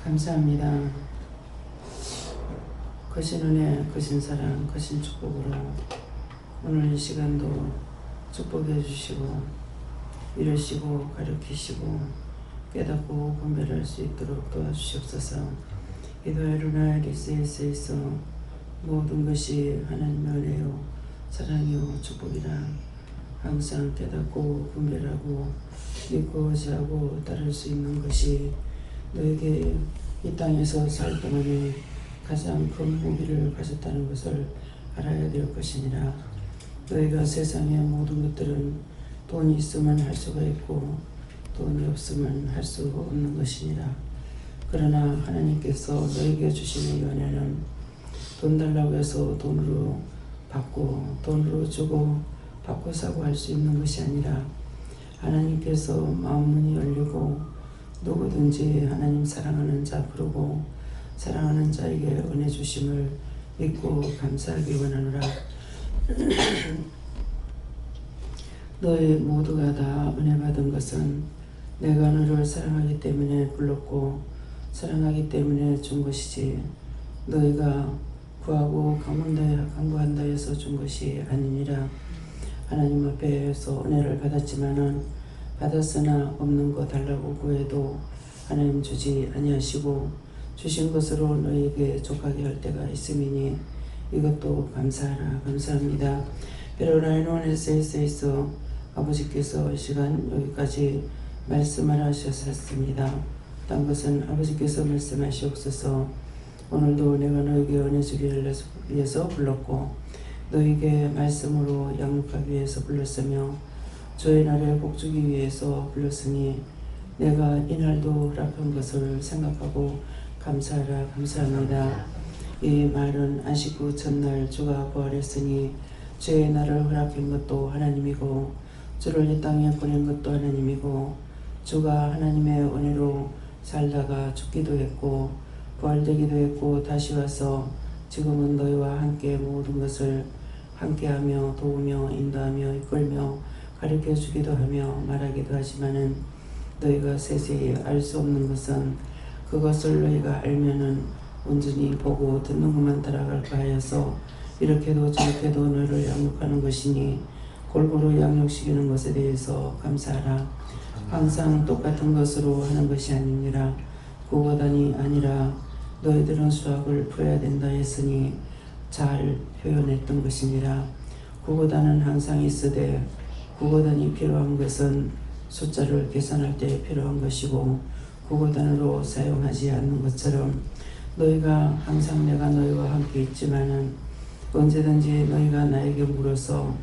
감사합니다. 거신 은혜, 거신 사랑, 거신 축복으로 오늘 이 시간도 축복해 주시고 이루시고 가르치시고 깨닫고 분별할 수 있도록 도와주시옵소서. 기도의 루나 리스에서 모든 것이 하나님의 은혜요 사랑이요 축복이라 항상 깨닫고 분별하고 믿고 의지하고 따를 수 있는 것이 너에게 이 땅에서 살 동안에 가장 큰 무기를 가졌다는 것을 알아야 될 것이니라. 너희가 세상의 모든 것들은 돈이 있으면 할 수가 있고 돈이 없으면 할 수 없는 것이니라. 그러나 하나님께서 너에게 주시는 연애는 돈 달라고 해서 돈으로 받고 돈으로 주고 받고 사고 할 수 있는 것이 아니라 하나님께서 마음 문이 열리고 누구든지 하나님 사랑하는 자 부르고 사랑하는 자에게 은혜 주심을 믿고 감사하기 원하노라. 너희 모두가 다 은혜 받은 것은 내가 너를 사랑하기 때문에 불렀고 사랑하기 때문에 준 것이지 너희가 구하고 간구한다 해서 준 것이 아니니라. 하나님 앞에서 은혜를 받았지만은 받았으나 없는 거 달라고 구해도 하나님 주지 아니하시고 주신 것으로 너희에게 족하게 할 때가 있음이니 이것도 감사하라. 감사합니다. 베로나이노네세이스에서 아버지께서 이 시간 여기까지 말씀을 하셨습니다. 딴 것은 아버지께서 말씀하시옵소서. 오늘도 내가 너에게 은혜 주기를 위해서 불렀고 너에게 말씀으로 양육하기 위해서 불렀으며 주의 날에 복주기 위해서 불렀으니 내가 이날도 허락한 것을 생각하고 감사하라. 감사합니다. 이 말은 안식 후 첫날 주가 부활했으니 주의 날을 허락한 것도 하나님이고 주를 이 땅에 보낸 것도 하나님이고 주가 하나님의 은혜로 살다가 죽기도 했고 부활되기도 했고 다시 와서 지금은 너희와 함께 모든 것을 함께하며 도우며 인도하며 이끌며 가르쳐 주기도 하며 말하기도 하지만은 너희가 세세히 알 수 없는 것은 그것을 너희가 알면은 온전히 보고 듣는 것만 따라갈까 하여서 이렇게도 저렇게도 너희를 양육하는 것이니 골고루 양육시키는 것에 대해서 감사하라. 항상 똑같은 것으로 하는 것이 아니니라. 구고단이 아니라 너희들은 수학을 풀어야 된다 했으니 잘 표현했던 것이니라. 구고단은 항상 있으되 구고단이 필요한 것은 숫자를 계산할 때 필요한 것이고 구고단으로 사용하지 않는 것처럼 너희가 항상 내가 너희와 함께 있지만은 언제든지 너희가 나에게 물어서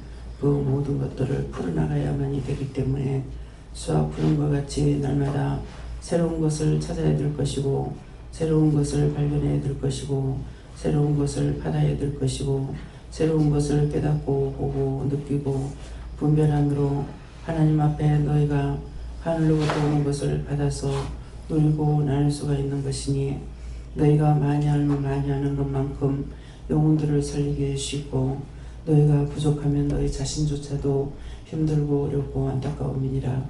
그 모든 것들을 풀어나가야만이 되기 때문에 수학 푸는 것 같이 날마다 새로운 것을 찾아야 될 것이고 새로운 것을 발견해야 될 것이고 새로운 것을 받아야 될 것이고 새로운 것을 깨닫고 보고 느끼고 분별함으로 하나님 앞에 너희가 하늘로부터 오는 것을 받아서 누리고 나눌 수가 있는 것이니 너희가 많이 알면 많이 하는 것만큼 영혼들을 살리게 해주시고 너희가 부족하면 너희 자신조차도 힘들고 어렵고 안타까움이니라.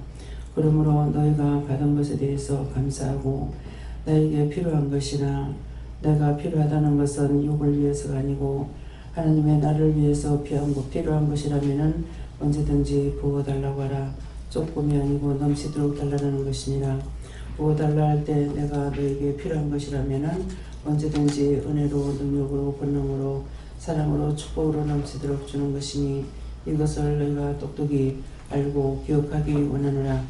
그러므로 너희가 받은 것에 대해서 감사하고 나에게 필요한 것이나 내가 필요하다는 것은 욕을 위해서가 아니고 하나님의 나를 위해서 필요한 것이라면은 언제든지 부어달라고 하라. 조금이 아니고 넘치도록 달라는 것이니라. 부어달라 할 때 내가 너에게 필요한 것이라면은 언제든지 은혜로 능력으로 권능으로 사랑으로 축복으로 넘치도록 주는 것이니 이것을 너희가 똑똑히 알고 기억하기 원하노라.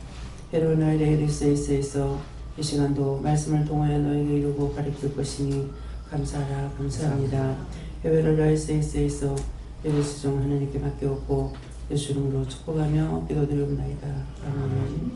헤로나이레리스에서 이 시간도 말씀을 통하여 너에게 이루고 가르칠 것이니 감사하라. 감사합니다. 헤베르라이스에서 예배수 종 하나님께 맡겨오고 예수 이름으로 축복하며 기도드리옵나이다. 아멘.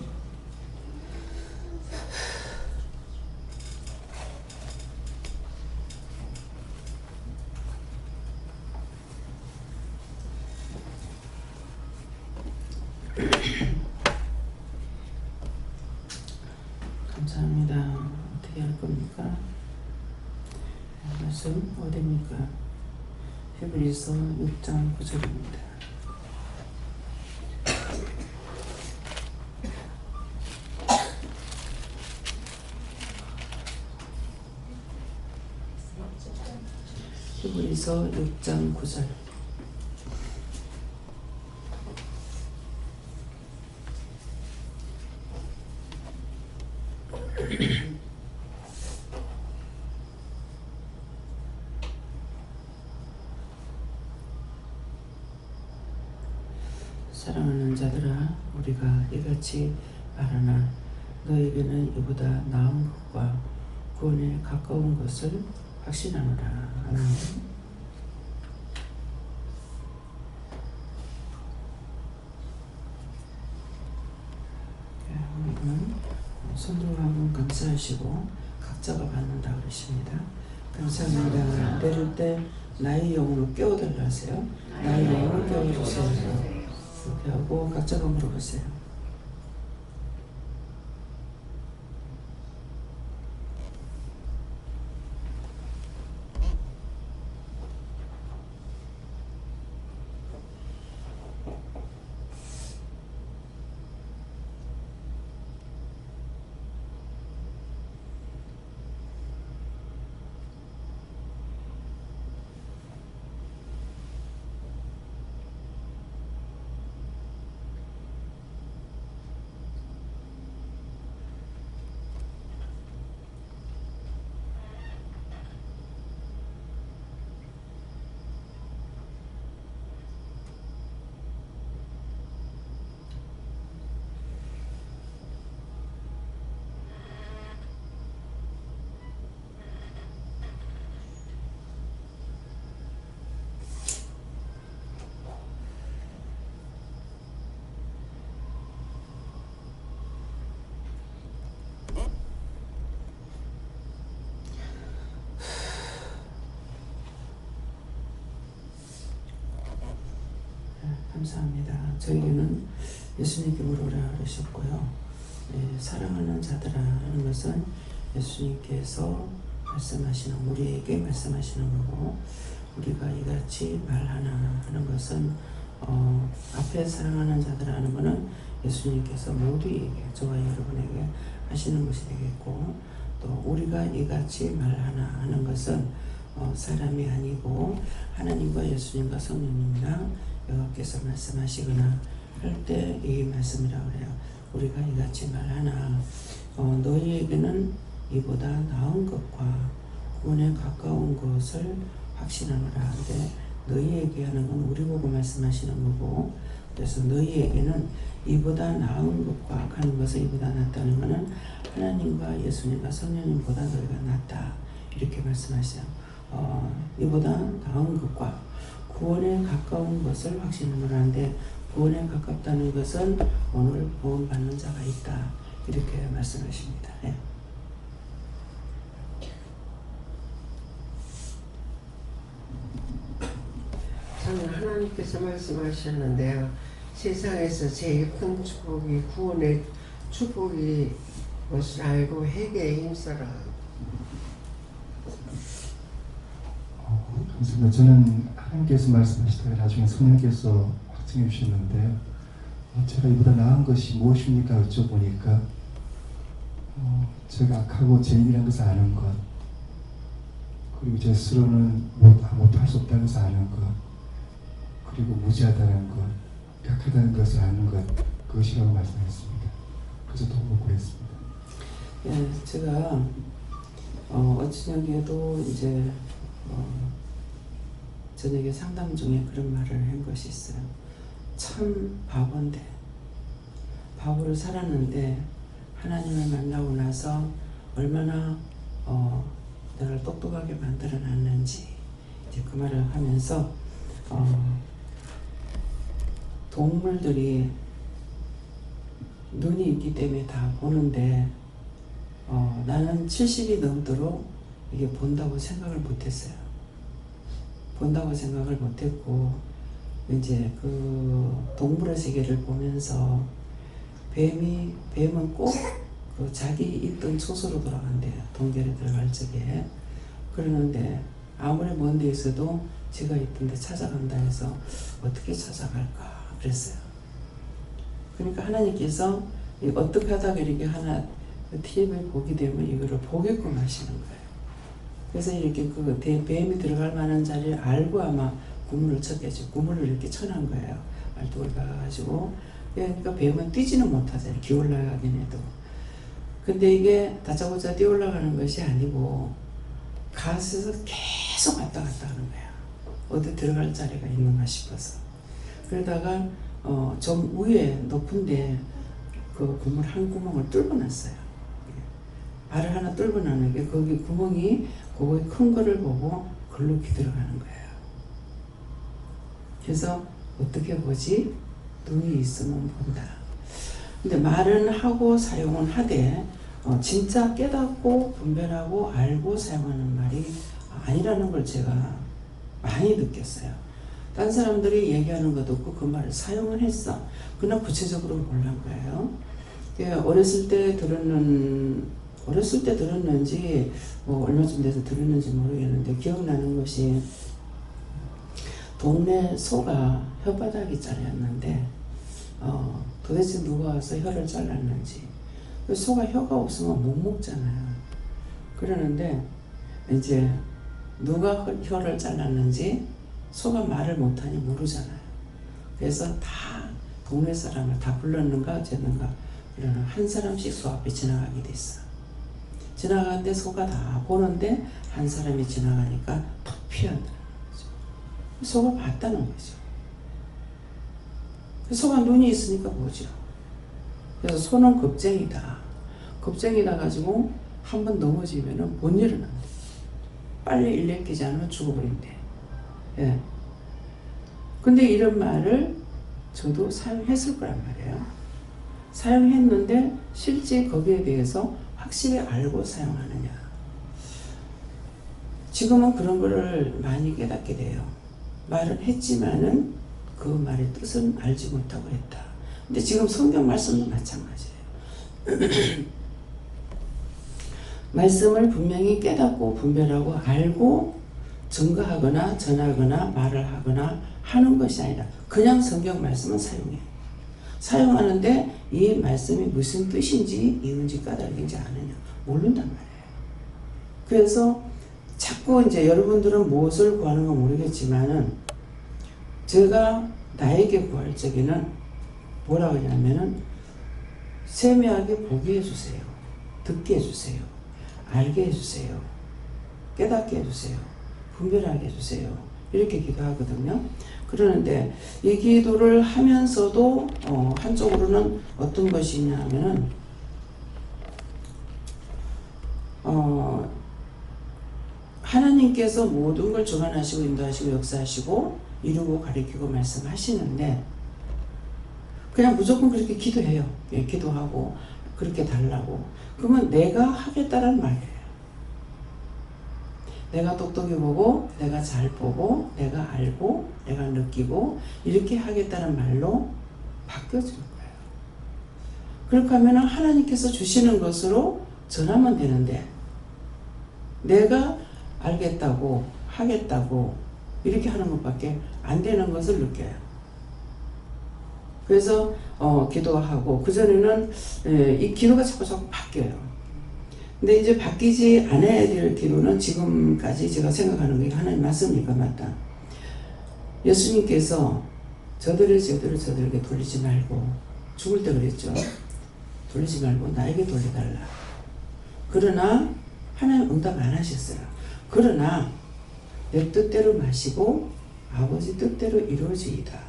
감사합니다. 어떻게 할 겁니까? 말씀 어디입니까? 히브리서 6장 9절입니다. 히브리서 6장 9절. 사랑하는 자들아, 우리가 이같이 말하나 너에게는 이보다 나은 것과 구원에 가까운 것을 확신하노라. 아멘. 오늘은 손들고 한번 감사하시고 각자가 받는다 그러십니다. 감사합니다. 내릴 때 나의 영혼을 깨워달라 하세요. 나의 영혼을 깨워주세요. 이렇게 하고 각자가 물어보세요. 감사합니다. 저에게는 예수님께 물으라 그러셨고요. 사랑하는 자들아 하는 것은 예수님께서 말씀하시는, 우리에게 말씀하시는 거고, 우리가 이같이 말하나 하는 것은 앞에 사랑하는 자들아 하는 것은 예수님께서 모두에게, 저와 여러분에게 하시는 것이 되겠고, 또 우리가 이같이 말하나 하는 것은 사람이 아니고 하나님과 예수님과 성령님이나 여호와께서 말씀하시거나 할 때 이 말씀이라고 그래요. 우리가 이같이 말하나 너희에게는 이보다 나은 것과 구원에 가까운 것을 확신하노라 하는데, 너희에게 하는 건 우리 보고 말씀하시는 거고, 그래서 너희에게는 이보다 나은 것과 하는 것은, 이보다 낫다는 것은 하나님과 예수님과 성령님보다 너희가 낫다 이렇게 말씀하세요. 이보다 나은 것과 구원에 가까운 것을 확신하노라 하는데, 구원에 가깝다는 것은 오늘 구원받는 자가 있다 이렇게 말씀하십니다. 네. 저는 하나님께서 말씀하셨는데요. 세상에서 제일 큰 축복이 구원의 축복이 것을 알고 회개에 힘써라. 감사합니다. 저는 하나님께서 말씀하시다가 나중에 성령께서 확증해 주셨는데요. 제가 이보다 나은 것이 무엇입니까? 여쭤보니까 제가 악하고 죄인이라는 것을 아는 것, 그리고 제 스스로는 못할 수 없다는 것을 아는 것, 그리고 무지하다는 것, 약하다는 것을 아는 것, 그것이라고 말씀했습니다. 그래서 도움을 구했습니다. 예, 제가 어쩌냐에도 이제 저녁에 상담 중에 그런 말을 한 것이 있어요. 참 바본데, 바보를 살았는데 하나님을 만나고 나서 얼마나 나를 똑똑하게 만들어 놨는지, 이제 그 말을 하면서 동물들이 눈이 있기 때문에 다 보는데 나는 70이 넘도록 이게 본다고 생각을 못했어요. 본다고 생각을 못했고, 이제 그 동물의 세계를 보면서 뱀은 꼭 그 자기 있던 초소로 돌아간대요. 동결에 들어갈 적에. 그러는데 아무리 먼 데 있어도 제가 있던 데 찾아간다 해서 어떻게 찾아갈까 그랬어요. 그러니까 하나님께서 어떻게 하다가 이렇게 하나 TV를 보게 되면 이거를 보게끔 하시는 거예요. 그래서 이렇게 그 뱀이 들어갈 만한 자리를 알고 아마 구물을 쳤겠죠. 구물을 이렇게 쳐놓은 거예요. 말뚝을 박아가지고. 그러니까 뱀은 뛰지는 못하잖아요. 기어올라가긴 해도. 근데 이게 다짜고짜 뛰어 올라가는 것이 아니고 가스에서 계속 왔다 갔다 하는 거야. 어디 들어갈 자리가 있는가 싶어서. 그러다가 좀 위에 높은데 그 구멍 한 구멍을 뚫고 놨어요. 발을 하나 뚫고 놨는 게 거기 구멍이 그거의 큰 거를 보고 글로 들어가는 거예요. 그래서 어떻게 보지? 눈이 있으면 본다. 근데 말은 하고 사용은 하되 진짜 깨닫고 분별하고 알고 사용하는 말이 아니라는 걸 제가 많이 느꼈어요. 딴 사람들이 얘기하는 것도 없고 그 말을 사용을 했어. 그러나 구체적으로 몰란 거예요. 어렸을 때 들었는지 뭐 얼마쯤 돼서 들었는지 모르겠는데 기억나는 것이 동네 소가 혓바닥이 잘렸는데 도대체 누가 와서 혀를 잘랐는지. 소가 혀가 없으면 못 먹잖아요. 그러는데 이제 누가 혀를 잘랐는지 소가 말을 못하니 모르잖아요. 그래서 다 동네 사람을 다 불렀는가 어쨌는가 그러는 한 사람씩 소 앞에 지나가게 됐어. 지나가는데 소가 다 보는데 한 사람이 지나가니까 턱 피한다는 거죠. 소가 봤다는 거죠. 소가 눈이 있으니까 보죠. 그래서 소는 겁쟁이다. 겁쟁이다 가지고 한 번 넘어지면은 못 일어난다. 빨리 일으키지 않으면 죽어버린대. 예. 근데 이런 말을 저도 사용했을 거란 말이에요. 사용했는데 실제 거기에 대해서 확실히 알고 사용하느냐. 지금은 그런 거를 많이 깨닫게 돼요. 말은 했지만은 그 말의 뜻은 알지 못하고 했다. 근데 지금 성경 말씀도 마찬가지예요. 말씀을 분명히 깨닫고 분별하고 알고 증거하거나 전하거나 말을 하거나 하는 것이 아니라 그냥 성경 말씀은 사용해. 사용하는데 이 말씀이 무슨 뜻인지 이은지 까닭인지 아느냐 모른단 말이에요. 그래서 자꾸 이제 여러분들은 무엇을 구하는 건 모르겠지만은 제가 나에게 구할 적에는 뭐라고 하냐면은 세미하게 보게 해주세요. 듣게 해주세요. 알게 해주세요. 깨닫게 해주세요. 분별하게 해주세요. 이렇게 기도하거든요. 그러는데 이 기도를 하면서도 한쪽으로는 어떤 것이 있냐 하면은 하나님께서 모든 걸 주관하시고 인도하시고 역사하시고 이루고 가리키고 말씀하시는데 그냥 무조건 그렇게 기도해요. 예, 기도하고 그렇게 달라고. 그러면 내가 하겠다는 말이에요. 내가 똑똑히 보고 내가 잘 보고 내가 알고 내가 느끼고 이렇게 하겠다는 말로 바뀌어지는 거예요. 그렇게 하면 하나님께서 주시는 것으로 전하면 되는데 내가 알겠다고 하겠다고 이렇게 하는 것밖에 안 되는 것을 느껴요. 그래서 기도하고 그전에는 이 기도가 자꾸 바뀌어요. 근데 이제 바뀌지 않아야 될 기도는 지금까지 제가 생각하는 게 하나님 말씀이니까 맞다. 예수님께서 저들에게 돌리지 말고 죽을 때 그랬죠. 돌리지 말고 나에게 돌려달라. 그러나 하나님 응답 안 하셨어요. 그러나 내 뜻대로 마시고 아버지 뜻대로 이루어지이다.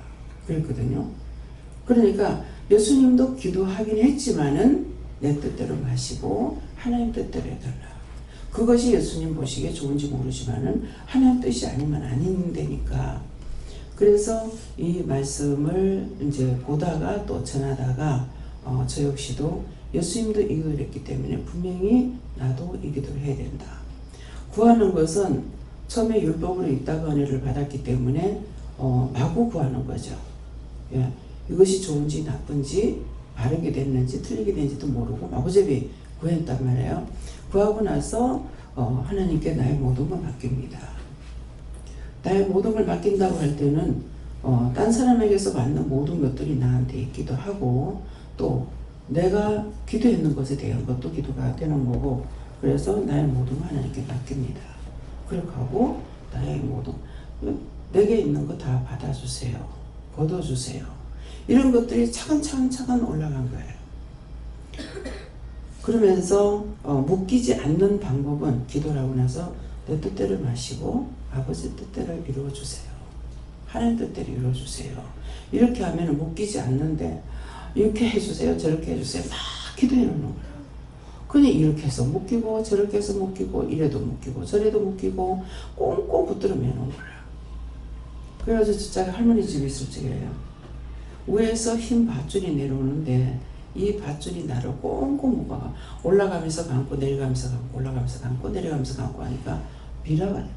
그랬거든요. 그러니까 예수님도 기도하긴 했지만은 내 뜻대로 마시고 하나님 뜻대로 해달라. 그것이 예수님 보시기에 좋은지 모르지만은 하나님 뜻이 아니면 아닌데니까. 그래서 이 말씀을 이제 보다가 또 전하다가 저 역시도 예수님도 이 기도를 했기 때문에 분명히 나도 이 기도를 해야 된다. 구하는 것은 처음에 율법으로 있다가 은혜를 받았기 때문에 마구 구하는 거죠. 예. 이것이 좋은지 나쁜지 바르게 됐는지 틀리게 됐는지도 모르고 마구잡이 구했단 말이에요. 구하고 나서 하나님께 나의 모든 걸 맡깁니다. 나의 모든 걸 맡긴다고 할 때는 딴 사람에게서 받는 모든 것들이 나한테 있기도 하고 또 내가 기도했는 것에 대한 것도 기도가 되는 거고 그래서 나의 모든 걸 하나님께 맡깁니다. 그렇게 하고 나의 모든 내게 있는 거 다 받아주세요. 걷어주세요. 이런 것들이 차근차근 올라간 거예요. 그러면서 묶이지 않는 방법은 기도를 하고 나서 내 뜻대로 마시고 아버지 뜻대로 이루어주세요. 하나님 뜻대로 이루어주세요. 이렇게 하면 묶이지 않는데 이렇게 해주세요. 저렇게 해주세요. 막 기도해 놓는 거예요. 그냥 이렇게 해서 묶이고 저렇게 해서 묶이고 이래도 묶이고 저래도 묶이고 꽁꽁 붙들어 매는 거예요. 그래가지고 저짝에 할머니 집에 있을 적이에요. 위에서 흰 밧줄이 내려오는데 이 밧줄이 나를 꽁꽁 묶어가 올라가면서 감고 내려가면서 감고 올라가면서 감고 내려가면서 감고 하니까 비라가 되는 거예요.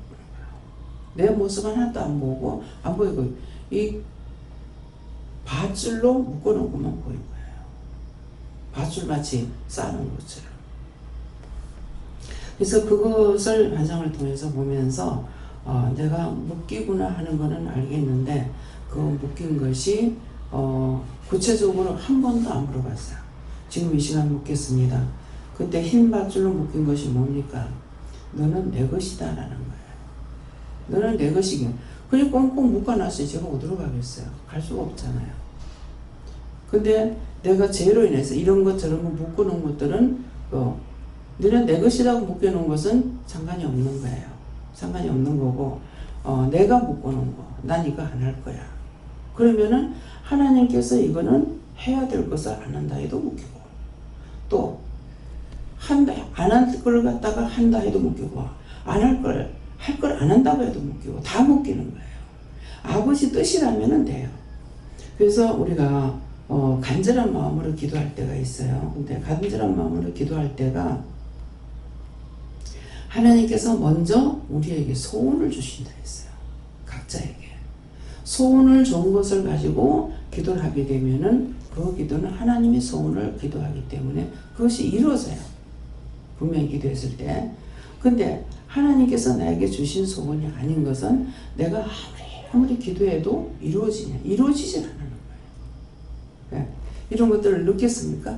내 모습 하나도 안 보고 안 보이고 이 밧줄로 묶어놓은 것만 보인 거예요. 밧줄 마치 쌓아놓은 것처럼. 그래서 그것을 환상을 통해서 보면서 내가 묶이구나 하는 거는 알겠는데 그 묶인 것이 구체적으로 한 번도 안 물어봤어요. 지금 이 시간 묻겠습니다. 그때 흰 밧줄로 묶인 것이 뭡니까? 너는 내 것이다 라는 거예요. 너는 내 것이긴. 그냥 꽁꽁 묶어놨어요. 제가 어디로 가겠어요? 갈 수가 없잖아요. 근데 내가 죄로 인해서 이런 것 저런 거 묶어놓은 것들은 너는 내 것이라고 묶여놓은 것은 상관이 없는 거예요. 상관이 없는 거고 내가 묶어놓은 거 난 이거 안 할 거야. 그러면은 하나님께서 이거는 해야 될 것을 안 한다 해도 묶이고 또 한다 안 할 걸 갖다가 한다 해도 묶이고 안 할 걸 할 걸 안 한다고 해도 묶이고 다 묶이는 거예요. 아버지 뜻이라면은 돼요. 그래서 우리가 간절한 마음으로 기도할 때가 있어요. 근데 간절한 마음으로 기도할 때가 하나님께서 먼저 우리에게 소원을 주신다 했어요. 각자에게. 소원을 좋은 것을 가지고 기도를 하게 되면은 그 기도는 하나님의 소원을 기도하기 때문에 그것이 이루어져요. 분명히 기도했을 때. 근데 하나님께서 나에게 주신 소원이 아닌 것은 내가 아무리 기도해도 이루어지질 않는 거예요. 네. 이런 것들을 느꼈습니까?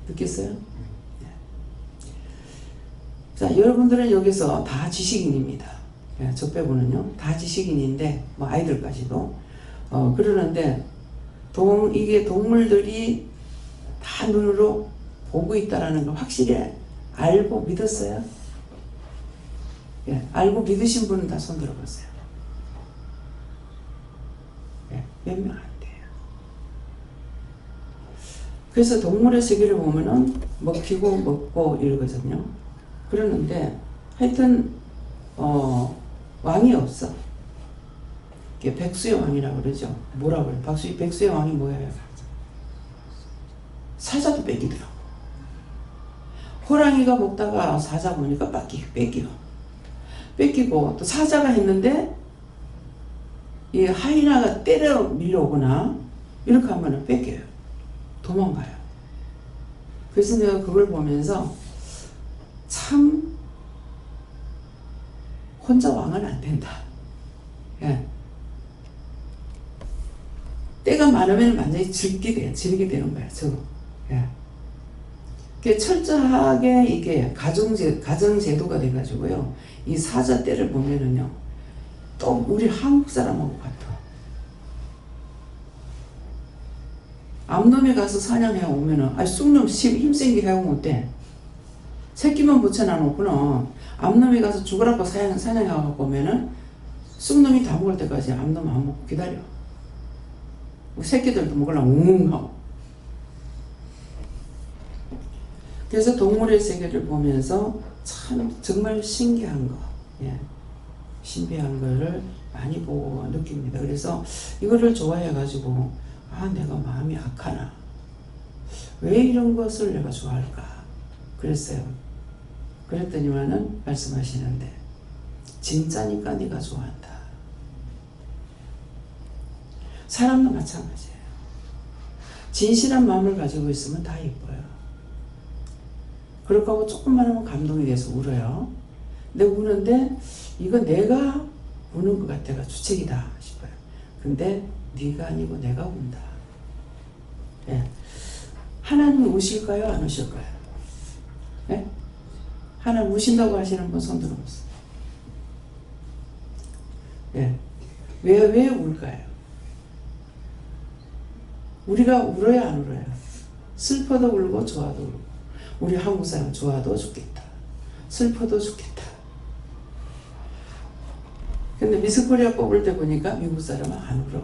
느꼈어요? 네. 자, 여러분들은 여기서 다 지식인입니다. 네, 저 빼고는요. 다 지식인인데, 뭐 아이들까지도. 그러는데, 이게 동물들이 다 눈으로 보고 있다라는 걸 확실히 알고 믿었어요? 예, 알고 믿으신 분은 다 손 들어보세요. 예, 몇 명 안 돼요. 그래서 동물의 세계를 보면은 먹히고 먹고 이러거든요. 그러는데 하여튼 왕이 없어. 백수의 왕이라고 그러죠. 뭐라고 그래요? 백수의 왕이 뭐예요? 사자도 뺏기더라고. 호랑이가 먹다가 사자 보니까 뺏기고 또 사자가 했는데 이 하이나가 때려 밀려오거나 이렇게 하면 뺏겨요. 도망가요. 그래서 내가 그걸 보면서 참 혼자 왕은 안 된다. 예. 때가 많으면 완전히 즐기게 되는 거야. 저거. 예. 철저하게 이게 가정제도가 돼가지고요. 이 사자 때를 보면은요. 또 우리 한국 사람하고 같아. 암놈에 가서 사냥해 오면은, 쑥놈 힘센게 해오면 어때? 새끼만 붙여놔놓고는 암놈에 가서 죽으라고 사냥해갖고 오면은 쑥놈이 다 먹을 때까지 암놈 안 먹고 기다려. 새끼들도 먹으려고 웅 하고. 그래서 동물의 세계를 보면서 참 정말 신기한 거, 예, 신비한 거를 많이 보고 느낍니다. 그래서 이거를 좋아해가지고 내가 마음이 악하나? 왜 이런 것을 내가 좋아할까? 그랬어요. 그랬더니만은 말씀하시는데 진짜니까 네가 좋아한다. 사람도 마찬가지예요. 진실한 마음을 가지고 있으면 다 예뻐요. 그렇게 하고 조금만 하면 감동이 돼서 울어요. 근데 우는데 이거 내가 우는 것 같아가 주책이다 싶어요. 근데 네가 아니고 내가 운다. 예. 하나님이 우실까요? 안 우실까요? 예? 하나님 우신다고 하시는 분 손 들어보세요. 예. 왜 울까요? 우리가 울어야 안 울어요? 슬퍼도 울고 좋아도 울고. 우리 한국 사람 좋아도 죽겠다. 슬퍼도 죽겠다. 근데 미스코리아 뽑을 때 보니까 미국 사람은 안 울어.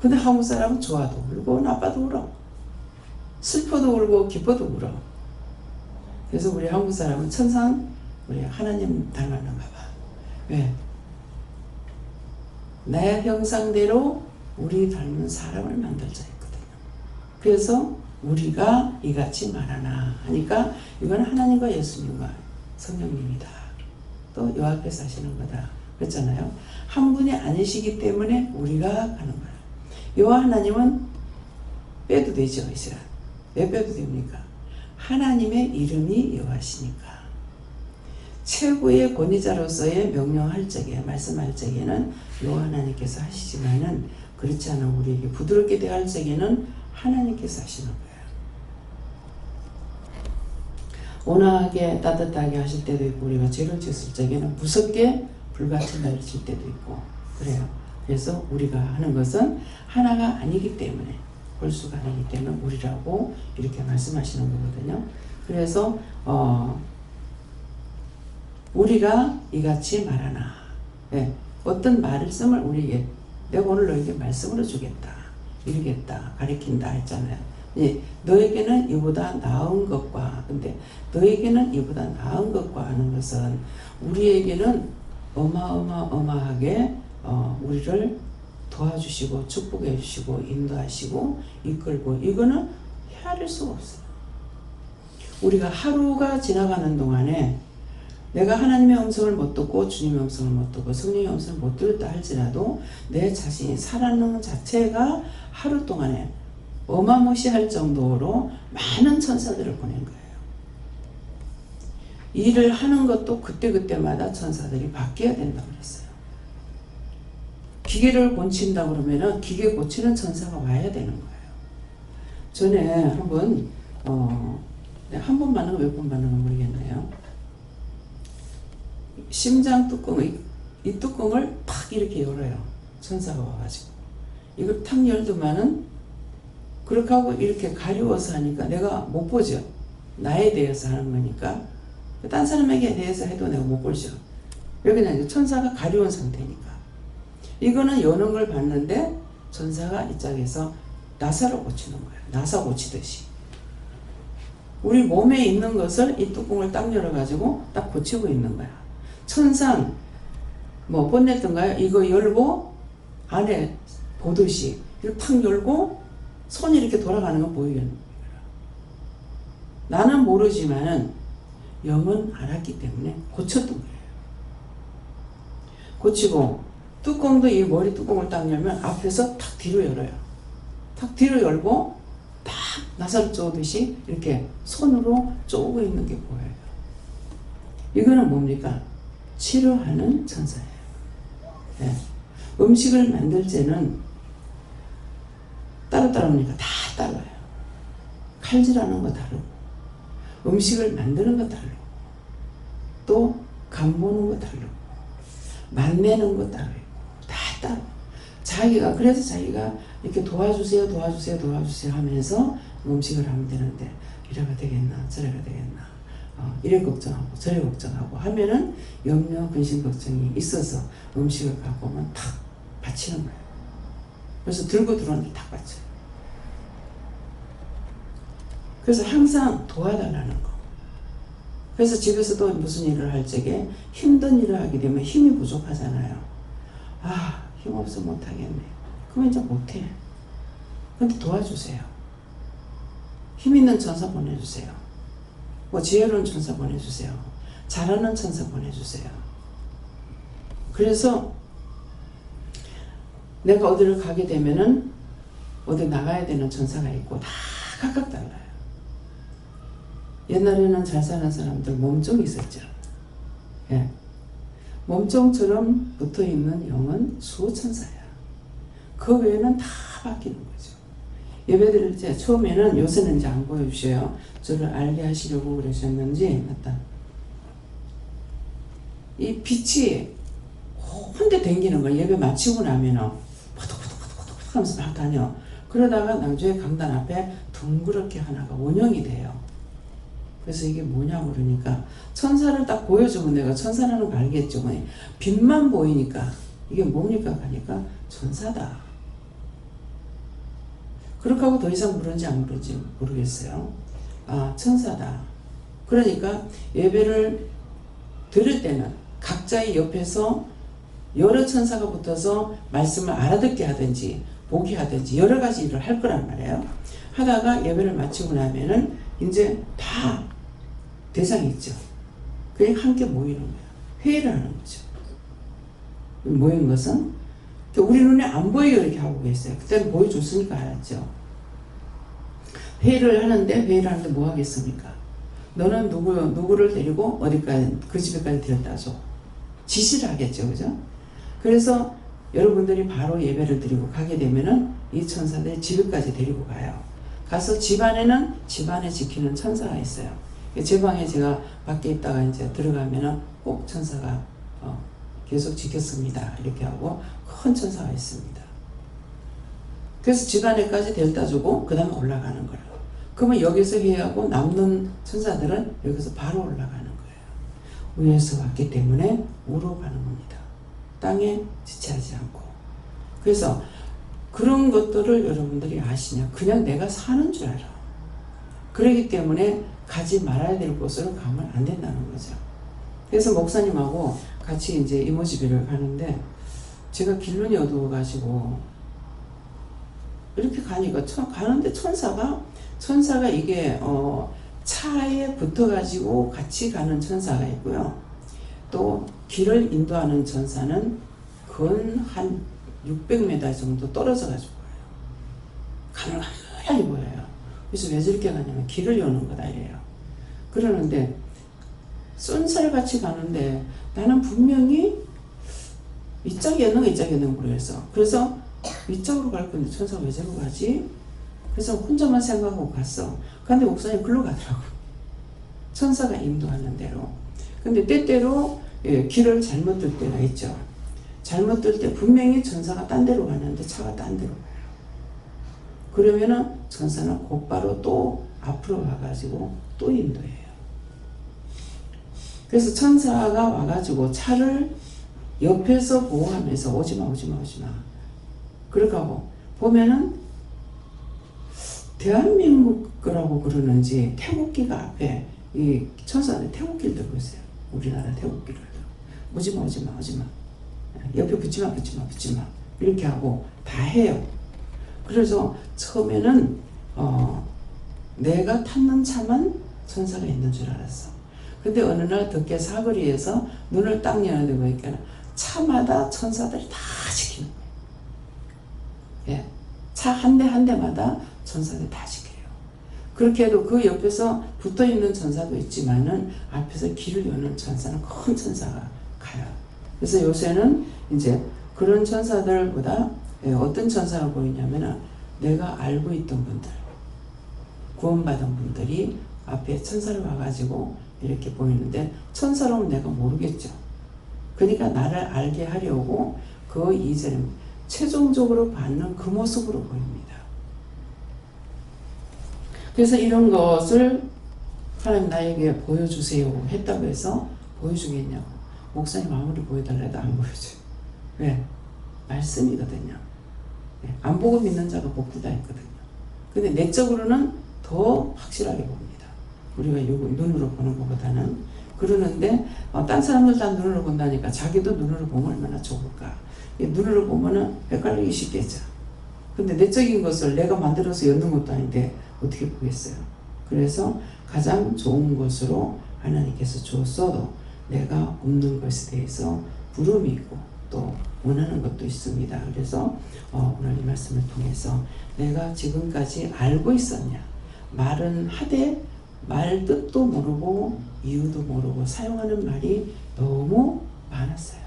근데 한국 사람은 좋아도 울고 나빠도 울어. 슬퍼도 울고 기뻐도 울어. 그래서 우리 한국 사람은 천상 우리 하나님 닮았는가 봐. 왜? 내 형상대로 우리 닮은 사람을 만들자 했거든요. 그래서 우리가 이같이 말하나 하니까 이건 하나님과 예수님과 성령님이다. 또 요 앞에서 하시는 거다. 그랬잖아요. 한 분이 아니시기 때문에 우리가 가는 거예요. 요 하나님은 빼도 되죠. 이스라엘. 왜 빼도 됩니까? 하나님의 이름이 여호와시니까. 최고의 권위자로서의 명령할 적에 말씀할 적에는 여호와 하나님께서 하시지만은 그렇지 않아 우리에게 부드럽게 대할 적에는 하나님께서 하시는 거예요. 온화하게 따뜻하게 하실 때도 있고 우리가 죄를 지었을 적에는 무섭게 불같이 날릴 때도 있고 그래요. 그래서 우리가 하는 것은 하나가 아니기 때문에 홀수가 아니기 때문에 우리라고 이렇게 말씀하시는 거거든요. 그래서 우리가 이같이 말하나 네. 어떤 말씀을 우리에게 내가 오늘 너에게 말씀으로 주겠다 이루겠다 가르친다 했잖아요. 예, 너에게는 이보다 나은 것과 근데 너에게는 이보다 나은 것과 하는 것은 우리에게는 어마어마하게 우리를 도와주시고 축복해 주시고 인도하시고 이끌고 이거는 헤아릴 수가 없어요. 우리가 하루가 지나가는 동안에 내가 하나님의 음성을 못 듣고 주님의 음성을 못 듣고 성령의 음성을 못 들었다 할지라도 내 자신이 살아있는 것 자체가 하루 동안에 어마무시할 정도로 많은 천사들을 보낸 거예요. 일을 하는 것도 그때그때마다 천사들이 바뀌어야 된다고 그랬어요. 기계를 고친다 그러면은 기계 고치는 천사가 와야 되는 거예요. 전에 한번 한 번 받는 거 몇 번 받는 거 모르겠네요. 심장 뚜껑 이 뚜껑을 팍 이렇게 열어요. 천사가 와가지고 이걸 탁 열더만은 그렇게 하고 이렇게 가려워서 하니까 내가 못 보죠. 나에 대해서 하는 거니까 딴 사람에게 대해서 해도 내가 못 보죠. 왜 그러냐 천사가 가려운 상태니까 이거는 여는 걸 봤는데 천사가 이 짝에서 나사를 고치는 거예요. 나사 고치듯이 우리 몸에 있는 것을 이 뚜껑을 딱 열어가지고 딱 고치고 있는 거야. 천상 뭐 본냈던가요? 이거 열고 안에 보듯이 이렇게 탁 열고 손이 이렇게 돌아가는 거 보이는 나는 모르지만은 영은 알았기 때문에 고쳤던 거예요. 고치고 뚜껑도 이 머리 뚜껑을 딱 열면 앞에서 탁 뒤로 열어요. 탁 뒤로 열고 딱 나사를 쪼듯이 이렇게 손으로 쪼고 있는 게 보여요. 이거는 뭡니까? 치료하는 천사예요. 네. 음식을 만들 때는 따로따로니까 다 달라요. 칼질하는 거 다르고 음식을 만드는 거 다르고 또 간 보는 거 다르고 맛내는 거 다르고 다 따로 자기가 그래서 자기가 이렇게 도와주세요 하면서 음식을 하면 되는데 이래가 되겠나 저래가 되겠나 이래 걱정하고 저래 걱정하고 하면은 염려 근심 걱정이 있어서 음식을 갖고 오면 탁 받치는 거예요. 그래서 들고 들어오는데 탁 받쳐요. 그래서 항상 도와달라는 거. 그래서 집에서도 무슨 일을 할 적에 힘든 일을 하게 되면 힘이 부족하잖아요. 아, 힘없어 못하겠네. 그러면 이제 못해. 근데 도와주세요. 힘 있는 천사 보내주세요. 뭐 지혜로운 천사 보내주세요. 잘하는 천사 보내주세요. 그래서 내가 어디를 가게 되면은 어디 나가야 되는 천사가 있고 다 각각 달라요. 옛날에는 잘 사는 사람들 몸종이 있었죠. 예. 몸종처럼 붙어있는 영은 수호천사야. 그 외에는 다 바뀌는 거죠. 예배 드릴 때 처음에는 요새는 이제 안 보여주셔요. 저를 알게 하시려고 그러셨는지 맞다. 이 빛이 혼대 댕기는 거 예배 마치고 나면은 포덕포덕포덕포덕 하면서 막 다녀. 그러다가 나중에 강단 앞에 둥그렇게 하나가 원형이 돼요. 그래서 이게 뭐냐고 그러니까 천사를 딱 보여주면 내가 천사라는 거 알겠죠. 빛만 보이니까 이게 뭡니까 하니까 천사다. 그렇게 하고 더 이상 부른지 안 부른지 모르겠어요. 아, 천사다. 그러니까 예배를 들을 때는 각자의 옆에서 여러 천사가 붙어서 말씀을 알아듣게 하든지 보게 하든지 여러 가지 일을 할 거란 말이에요. 하다가 예배를 마치고 나면은 이제 다 대상이 있죠. 그냥 함께 모이는 거예요. 회의를 하는 거죠. 모인 것은 우리 눈에 안 보이게 이렇게 하고 계세요. 그때는 보여줬으니까 알았죠. 회의를 하는데 뭐 하겠습니까? 너는 누구를 데리고 어디까지 그 집에까지 데려다 줘. 지시를 하겠죠. 그죠? 그래서 여러분들이 바로 예배를 드리고 가게 되면은 이 천사들이 집에까지 데리고 가요. 가서 집안에는 집안에 지키는 천사가 있어요. 제 방에 제가 밖에 있다가 이제 들어가면은 꼭 천사가 계속 지켰습니다. 이렇게 하고 큰 천사가 있습니다. 그래서 집안에까지 데려다 주고 그 다음에 올라가는 거예요. 그러면 여기서 회의하고 남는 천사들은 여기서 바로 올라가는 거예요. 위에서 왔기 때문에 우로 가는 겁니다. 땅에 지체하지 않고. 그래서 그런 것들을 여러분들이 아시냐? 그냥 내가 사는 줄 알아. 그렇기 때문에 가지 말아야 될 곳으로 가면 안 된다는 거죠. 그래서 목사님하고 같이 이제 이모집에를 가는데 제가 길눈이 어두워가지고 이렇게 가니까 가는데 천사가 이게 차에 붙어가지고 같이 가는 천사가 있고요. 또 길을 인도하는 천사는 근 한 600m 정도 떨어져 가지고 가요. 가늘가늘하게 보여요. 그래서 왜 저렇게 가냐면 길을 여는 거다 이래요. 그러는데 쏜살같이 가는데 나는 분명히 이짝이었는가 이짝이었는가 모르겠어. 그래서 이쪽으로 갈 건데 천사가 왜 저로 가지? 그래서 혼자만 생각하고 갔어. 근데 목사님 글로 가더라고. 천사가 인도하는 대로. 근데 때때로 길을 잘못 들 때가 있죠. 잘못 들 때 분명히 천사가 딴 데로 가는데 차가 딴 데로 가요. 그러면은 천사는 곧바로 또 앞으로 와가지고 또 인도해요. 그래서 천사가 와가지고 차를 옆에서 보호하면서 오지마. 그렇게 하고 보면은 대한민국 거라고 그러는지 태국기가 앞에 이 천사는 태국기를 들고 있어요. 우리나라 태국기를 들고 오지마 옆에 붙지마 이렇게 하고 다 해요. 그래서 처음에는 내가 탔는 차만 천사가 있는 줄 알았어. 근데 어느 날 덕계 사거리에서 눈을 딱 여는데 보니까 차마다 천사들이 다 지키는 거예요. 예. 차 한 대 한 대마다 천사들이 다 지켜요. 그렇게 해도 그 옆에서 붙어 있는 천사도 있지만은 앞에서 길을 여는 천사는 큰 천사가 가요. 그래서 요새는 이제 그런 천사들보다 어떤 천사가 보이냐면은 내가 알고 있던 분들, 구원받은 분들이 앞에 천사를 와가지고 이렇게 보이는데 천사로는 내가 모르겠죠. 그러니까 나를 알게 하려고 그 이전에 최종적으로 받는 그 모습으로 보입니다. 그래서 이런 것을 하나님 나에게 보여주세요 했다고 해서 보여주겠냐고. 목사님 아무리 보여달라 해도 안 보여줘요. 왜? 말씀이거든요. 안 보고 믿는 자가 복되다 했거든요. 근데 내적으로는 더 확실하게 봅니다. 우리가 눈으로 보는 것보다는. 그러는데 딴 사람들 다 눈으로 본다니까 자기도 눈으로 보면 얼마나 좋을까. 눈으로 보면은 헷갈리기 쉽겠죠. 근데 내적인 것을 내가 만들어서 엮는 것도 아닌데 어떻게 보겠어요. 그래서 가장 좋은 것으로 하나님께서 주었어도 내가 없는 것에 대해서 부름이 있고 또 원하는 것도 있습니다. 그래서 오늘 이 말씀을 통해서 내가 지금까지 알고 있었냐. 말은 하되 말 뜻도 모르고 이유도 모르고 사용하는 말이 너무 많았어요.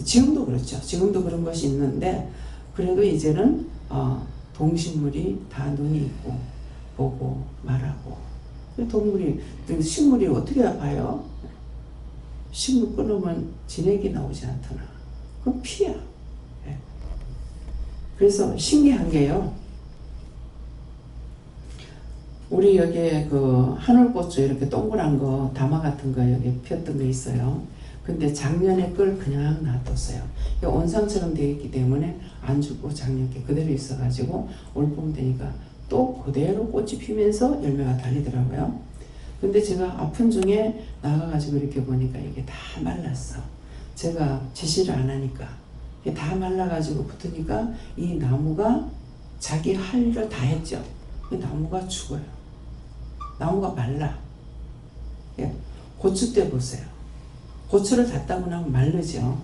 지금도 그렇죠. 지금도 그런 것이 있는데 그래도 이제는 동식물이 다 눈이 있고 보고 말하고. 동물이, 식물이 어떻게 봐요? 식물 끊으면 진액이 나오지 않더나. 그건 피야. 예. 그래서 신기한 게요. 우리 여기에 그 하늘고추 이렇게 동그란 거, 다마 같은 거 여기 폈던 거 있어요. 근데 작년에 걸 그냥 놔뒀어요. 온상처럼 되어 있기 때문에 안 죽고 작년께 그대로 있어가지고 올 봄 되니까 또 그대로 꽃이 피면서 열매가 달리더라고요. 근데 제가 아픈 중에 나가가지고 이렇게 보니까 이게 다 말랐어. 제가 지시를 안 하니까. 이게 다 말라가지고 붙으니까 이 나무가 자기 할 일을 다 했죠. 이 나무가 죽어요. 나무가 말라. 예. 고추 때 보세요. 고추를 다 따고 나면 마르죠.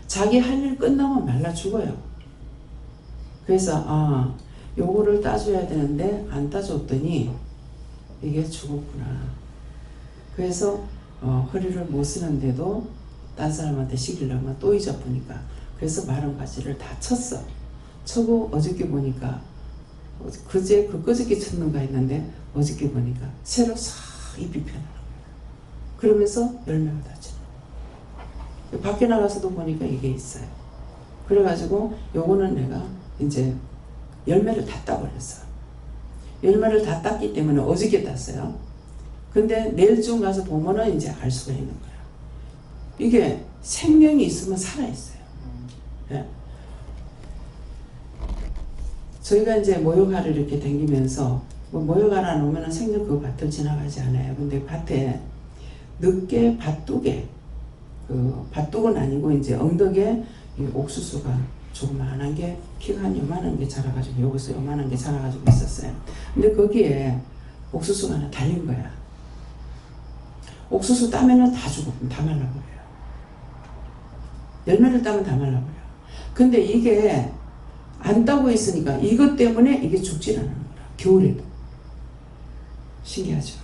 자기 할 일 끝나면 말라 죽어요. 그래서 요거를 따줘야 되는데 안 따줬더니 이게 죽었구나. 그래서 허리를 못 쓰는데도 딴 사람한테 시키려면 또 잊어보니까 그래서 마른 가지를 다 쳤어. 쳐고 어저께 보니까 그저께 쳤는가 했는데 어저께 보니까 새로 싹 잎이 펴나는 거야. 그러면서 열매가 닫히는 거야. 밖에 나가서도 보니까 이게 있어요. 그래가지고 요거는 내가 이제 열매를 다 따버렸어. 열매를 다 땄기 때문에 어저께 땄어요. 근데 내일쯤 가서 보면은 이제 알 수가 있는 거야. 이게 생명이 있으면 살아있어요. 예. 저희가 이제 모욕하러 이렇게 다니면서 모욕하러 놓으면 생명 그 밭을 지나가지 않아요. 근데 밭에 늦게 밭둑에 밭둑은 아니고 이제 엉덕에 이 옥수수가 조그만한 게 키가 한 요만한 게 자라가지고 여기서 요만한 게 자라가지고 있었어요. 근데 거기에 옥수수가 하나 달린 거야. 옥수수 따면은 다 죽어. 다 말라버려요. 열매를 따면 다 말라버려요. 근데 이게 안 따고 있으니까 이것 때문에 이게 죽질 않는 거야. 겨울에도. 신기하죠?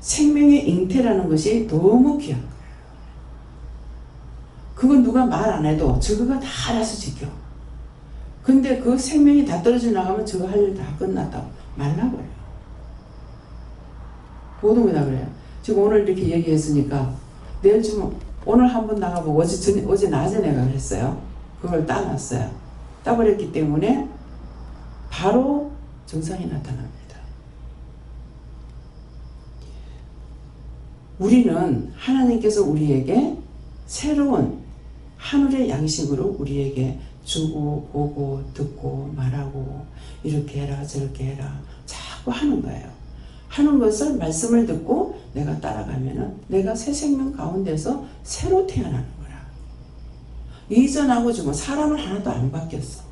생명의 잉태라는 것이 너무 귀한 거예요. 그건 누가 말 안 해도 저거가 다 알아서 지켜. 근데 그 생명이 다 떨어져 나가면 저거 할 일 다 끝났다고 말라버려요. 보통 왜 다 그래요? 지금 오늘 이렇게 얘기했으니까 내일 좀 오늘 한번 나가보고 어제 낮에 내가 그랬어요. 그걸 따놨어요. 따버렸기 때문에 바로 증상이 나타납니다. 우리는 하나님께서 우리에게 새로운 하늘의 양식으로 우리에게 주고 보고 듣고 말하고 이렇게 해라 저렇게 해라 자꾸 하는 거예요. 하는 것을 말씀을 듣고 내가 따라가면은 내가 새 생명 가운데서 새로 태어나는 거야. 이전하고 지금 사람은 하나도 안 바뀌었어.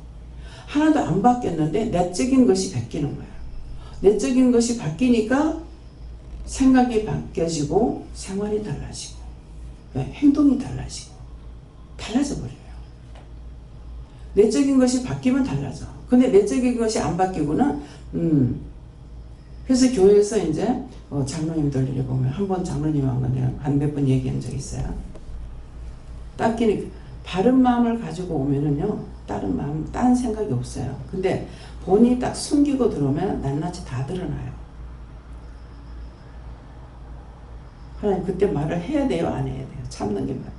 하나도 안 바뀌었는데 내적인 것이 바뀌는 거야. 내적인 것이 바뀌니까 생각이 바뀌어지고 생활이 달라지고 행동이 달라지고 달라져 버려요. 내적인 것이 바뀌면 달라져. 근데 내적인 것이 안 바뀌고는 그래서 교회에서 이제 장로님들 보면 한 번 장로님하고 내가 한 몇 번 얘기한 적 있어요. 닦이니 바른 마음을 가지고 오면은요 다른 마음 다른 생각이 없어요. 근데 본인이 딱 숨기고 들어오면 낱낱이 다 드러나요. 하나님 그때 말을 해야 돼요 안 해야 돼요? 참는 게 맞다.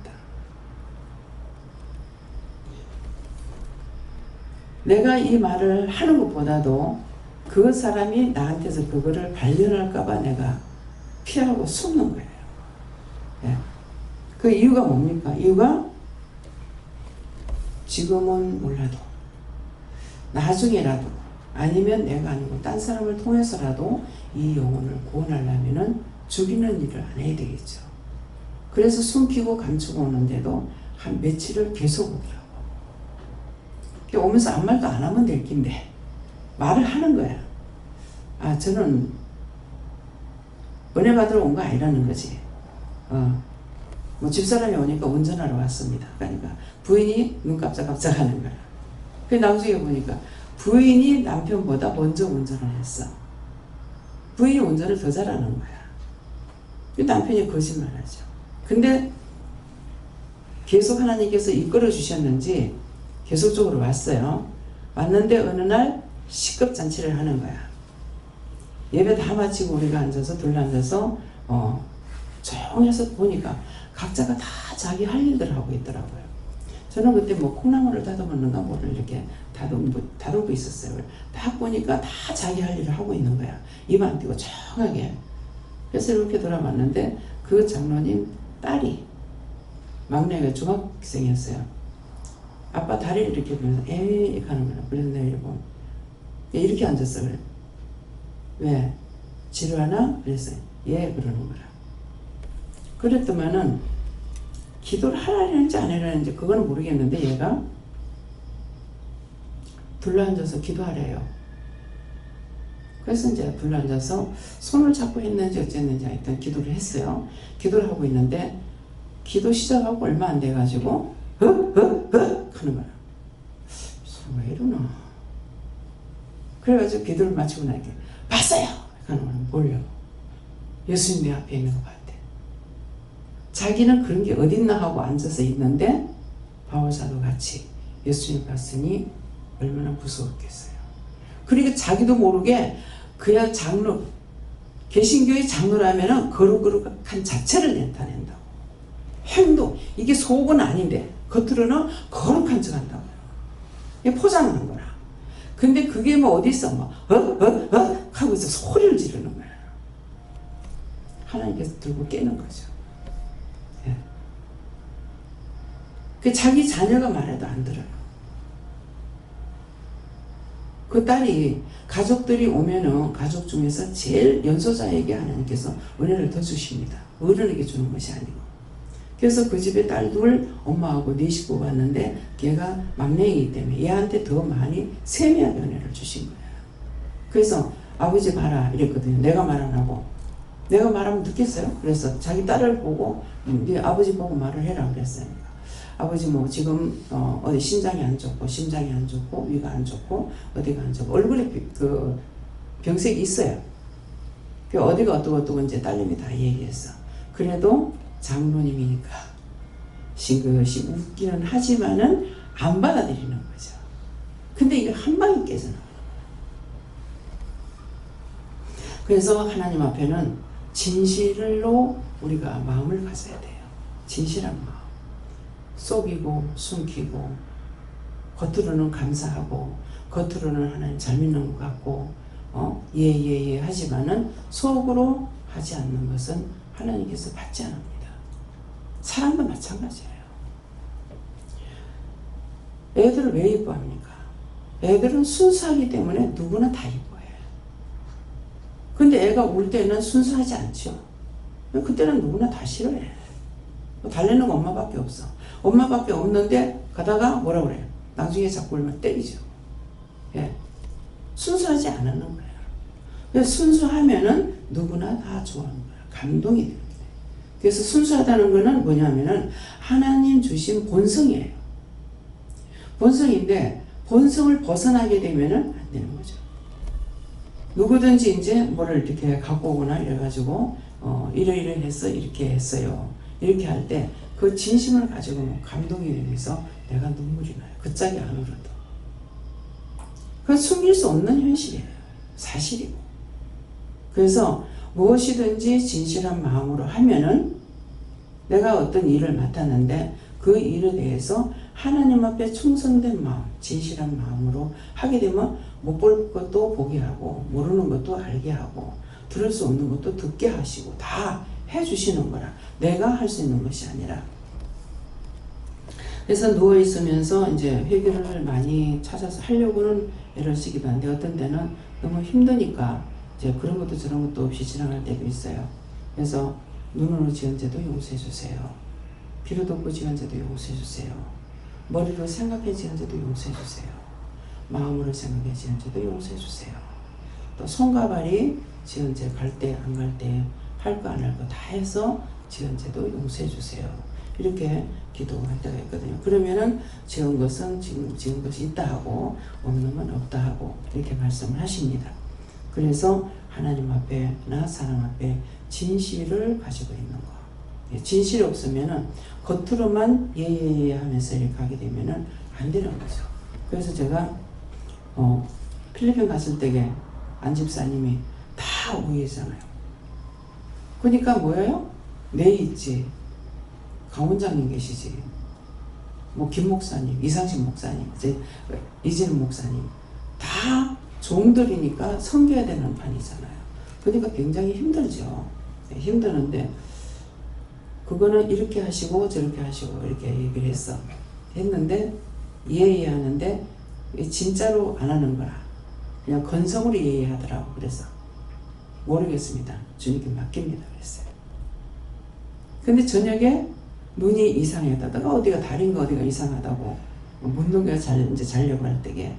내가 이 말을 하는 것보다도 그 사람이 나한테서 그거를 발견할까봐 내가 피하고 숨는 거예요. 예. 그 이유가 뭡니까? 이유가 지금은 몰라도 나중에라도 아니면 내가 아니고 딴 사람을 통해서라도 이 영혼을 구원하려면은 죽이는 일을 안 해야 되겠죠. 그래서 숨기고 감추고 오는데도 한 며칠을 계속 오더라고. 오면서 아무 말도 안 하면 될 긴데 말을 하는 거야. 아 저는 은혜 받으러 온 거 아니라는 거지. 뭐 집사람이 오니까 운전하러 왔습니다. 그러니까 부인이 눈 깜짝깜짝 하는 거야. 그 나중에 보니까 부인이 남편보다 먼저 운전을 했어. 부인이 운전을 더 잘하는 거야. 남편이 거짓말하죠. 근데 계속 하나님께서 이끌어 주셨는지 계속적으로 왔어요. 왔는데 어느 날 식급잔치를 하는 거야. 예배 다 마치고 우리가 앉아서 둘러앉아서 조용해서 보니까 각자가 다 자기 할 일들을 하고 있더라고요. 저는 그때 뭐 콩나물을 다듬었는가 뭐를 이렇게 다듬고 있었어요. 딱 보니까 다 자기 할 일을 하고 있는 거야. 입 안 띄고 조용하게. 그래서 이렇게 돌아봤는데 그 장로님 딸이, 막내가 중학생이었어요. 아빠 다리를 이렇게 보면서 에이 하는 거야. 그래서 내가 이렇게 앉았어. 그래. 왜? 지루하나? 그랬어요. 예, 그러는 거라. 그랬더만은 기도를 하라는지 안 하라는지 그거는 모르겠는데 얘가 둘러앉아서 기도하래요. 그래서 이제 둘러앉아서 손을 잡고 했는지 어쨌는지 하여튼 기도를 했어요. 기도를 하고 있는데 기도 시작하고 얼마 안 돼가지고 하는 거야. 왜 이러나. 그래가지고 기도를 마치고 나니까 봤어요! 하는 거야. 뭘요? 예수님 내 앞에 있는 거 봤대. 자기는 그런 게 어딨나 하고 앉아서 있는데 바울사도 같이 예수님 봤으니 얼마나 무서웠겠어요. 그러니까 자기도 모르게 그야 장로, 개신교의 장로라면은 거룩한 자체를 나타낸다고. 행동, 이게 속은 아닌데 겉으로는 거룩한 척 한다고. 이게 포장한 거라. 근데 그게 뭐 어디 있어? 뭐 하고 있어. 소리를 지르는 거야. 하나님께서 들고 깨는 거죠. 예. 그 자기 자녀가 말해도 안 들어요. 그 딸이 가족들이 오면은 가족 중에서 제일 연소자에게 하나님께서 은혜를 더 주십니다. 어른에게 주는 것이 아니고. 그래서 그 집에 딸 둘, 엄마하고 네 식구가 왔는데 걔가 막내이기 때문에 얘한테 더 많이 세미하게 은혜를 주신 거예요. 그래서 아버지 봐라 이랬거든요. 내가 말 안 하고. 내가 말하면 듣겠어요? 그래서 자기 딸을 보고 네 아버지 보고 말을 해라 그랬어요. 아버지 뭐 지금 어디 심장이 안 좋고 위가 안 좋고 어디가 안 좋고 얼굴에 그 병색이 있어요. 그 어디가 어떠고 이제 딸님이 다 얘기했어. 그래도 장로님이니까 싱긋이 웃기는 하지만은 안 받아들이는 거죠. 근데 이게 한 방에 깨져나와요. 그래서 하나님 앞에는 진실로 우리가 마음을 가져야 돼요. 진실한 마음. 속이고 숨기고 겉으로는 감사하고 겉으로는 하나님 잘 믿는 것 같고 예 하지만은 속으로 하지 않는 것은 하나님께서 받지 않습니다. 사람도 마찬가지예요. 애들을 왜 이뻐합니까? 애들은 순수하기 때문에 누구나 다 이뻐해요. 근데 애가 울 때는 순수하지 않죠. 그때는 누구나 다 싫어해. 달래는 거 엄마밖에 없어. 엄마밖에 없는데 가다가 뭐라 그래요? 나중에 자꾸 울면 때리죠. 예. 순수하지 않는 거예요. 그래서 순수하면은 누구나 다 좋아하는 거예요. 감동이 되는 거예요. 그래서 순수하다는 거는 뭐냐면은 하나님 주신 본성이에요. 본성인데 본성을 벗어나게 되면은 안 되는 거죠. 누구든지 이제 뭐를 이렇게 갖고 오거나 이래가지고 이러이러해서 이렇게 했어요. 이렇게 할 때 그 진심을 가지고 감동이 되면서 내가 눈물이 나요. 그 짝이 안 울어도. 그건 숨길 수 없는 현실이에요. 사실이고. 그래서 무엇이든지 진실한 마음으로 하면은 내가 어떤 일을 맡았는데 그 일에 대해서 하나님 앞에 충성된 마음, 진실한 마음으로 하게 되면 못 볼 것도 보게 하고 모르는 것도 알게 하고 들을 수 없는 것도 듣게 하시고 다 해주시는 거라. 내가 할 수 있는 것이 아니라. 그래서 누워있으면서 이제 회개를 많이 찾아서 하려고는 애를 쓰기도 한데 어떤 때는 너무 힘드니까 이제 그런 것도 저런 것도 없이 지나갈 때도 있어요. 그래서 눈으로 지은 죄도 용서해 주세요. 귀로 듣고 지은 죄도 용서해 주세요. 머리로 생각해 지은 죄도 용서해 주세요. 마음으로 생각해 지은 죄도 용서해 주세요. 또 손과 발이 지은 죄 갈 때 안 갈 때 할 거 안 할 거 다 해서 지은 죄도 용서해 주세요. 이렇게 기도할 때가 있거든요. 그러면은 지은 것은 지은 것이 있다 하고 없는 건 없다 하고 이렇게 말씀을 하십니다. 그래서 하나님 앞에나 사람 앞에 진실을 가지고 있는 거. 진실이 없으면은 겉으로만 예예예 하면서 이렇게 가게 되면은 안 되는 거죠. 그래서 제가 필리핀 갔을 때에 안 집사님이 다 오해잖아요. 그러니까 뭐예요? 내 있지, 강 원장님 계시지, 뭐 김 목사님, 이상식 목사님, 이재는 목사님 다 종들이니까 섬겨야 되는 판이잖아요. 그러니까 굉장히 힘들죠. 힘드는데 그거는 이렇게 하시고 저렇게 하시고 이렇게 얘기를 했는데 예의하는데 진짜로 안 하는 거라 그냥 건성으로 예의하더라고. 그래서 모르겠습니다. 주님께 맡깁니다. 그랬어요. 근데 저녁에 눈이 이상하다가 어디가 다리인가 어디가 이상하다고 묻는 거야. 이제 자려고 할 때게.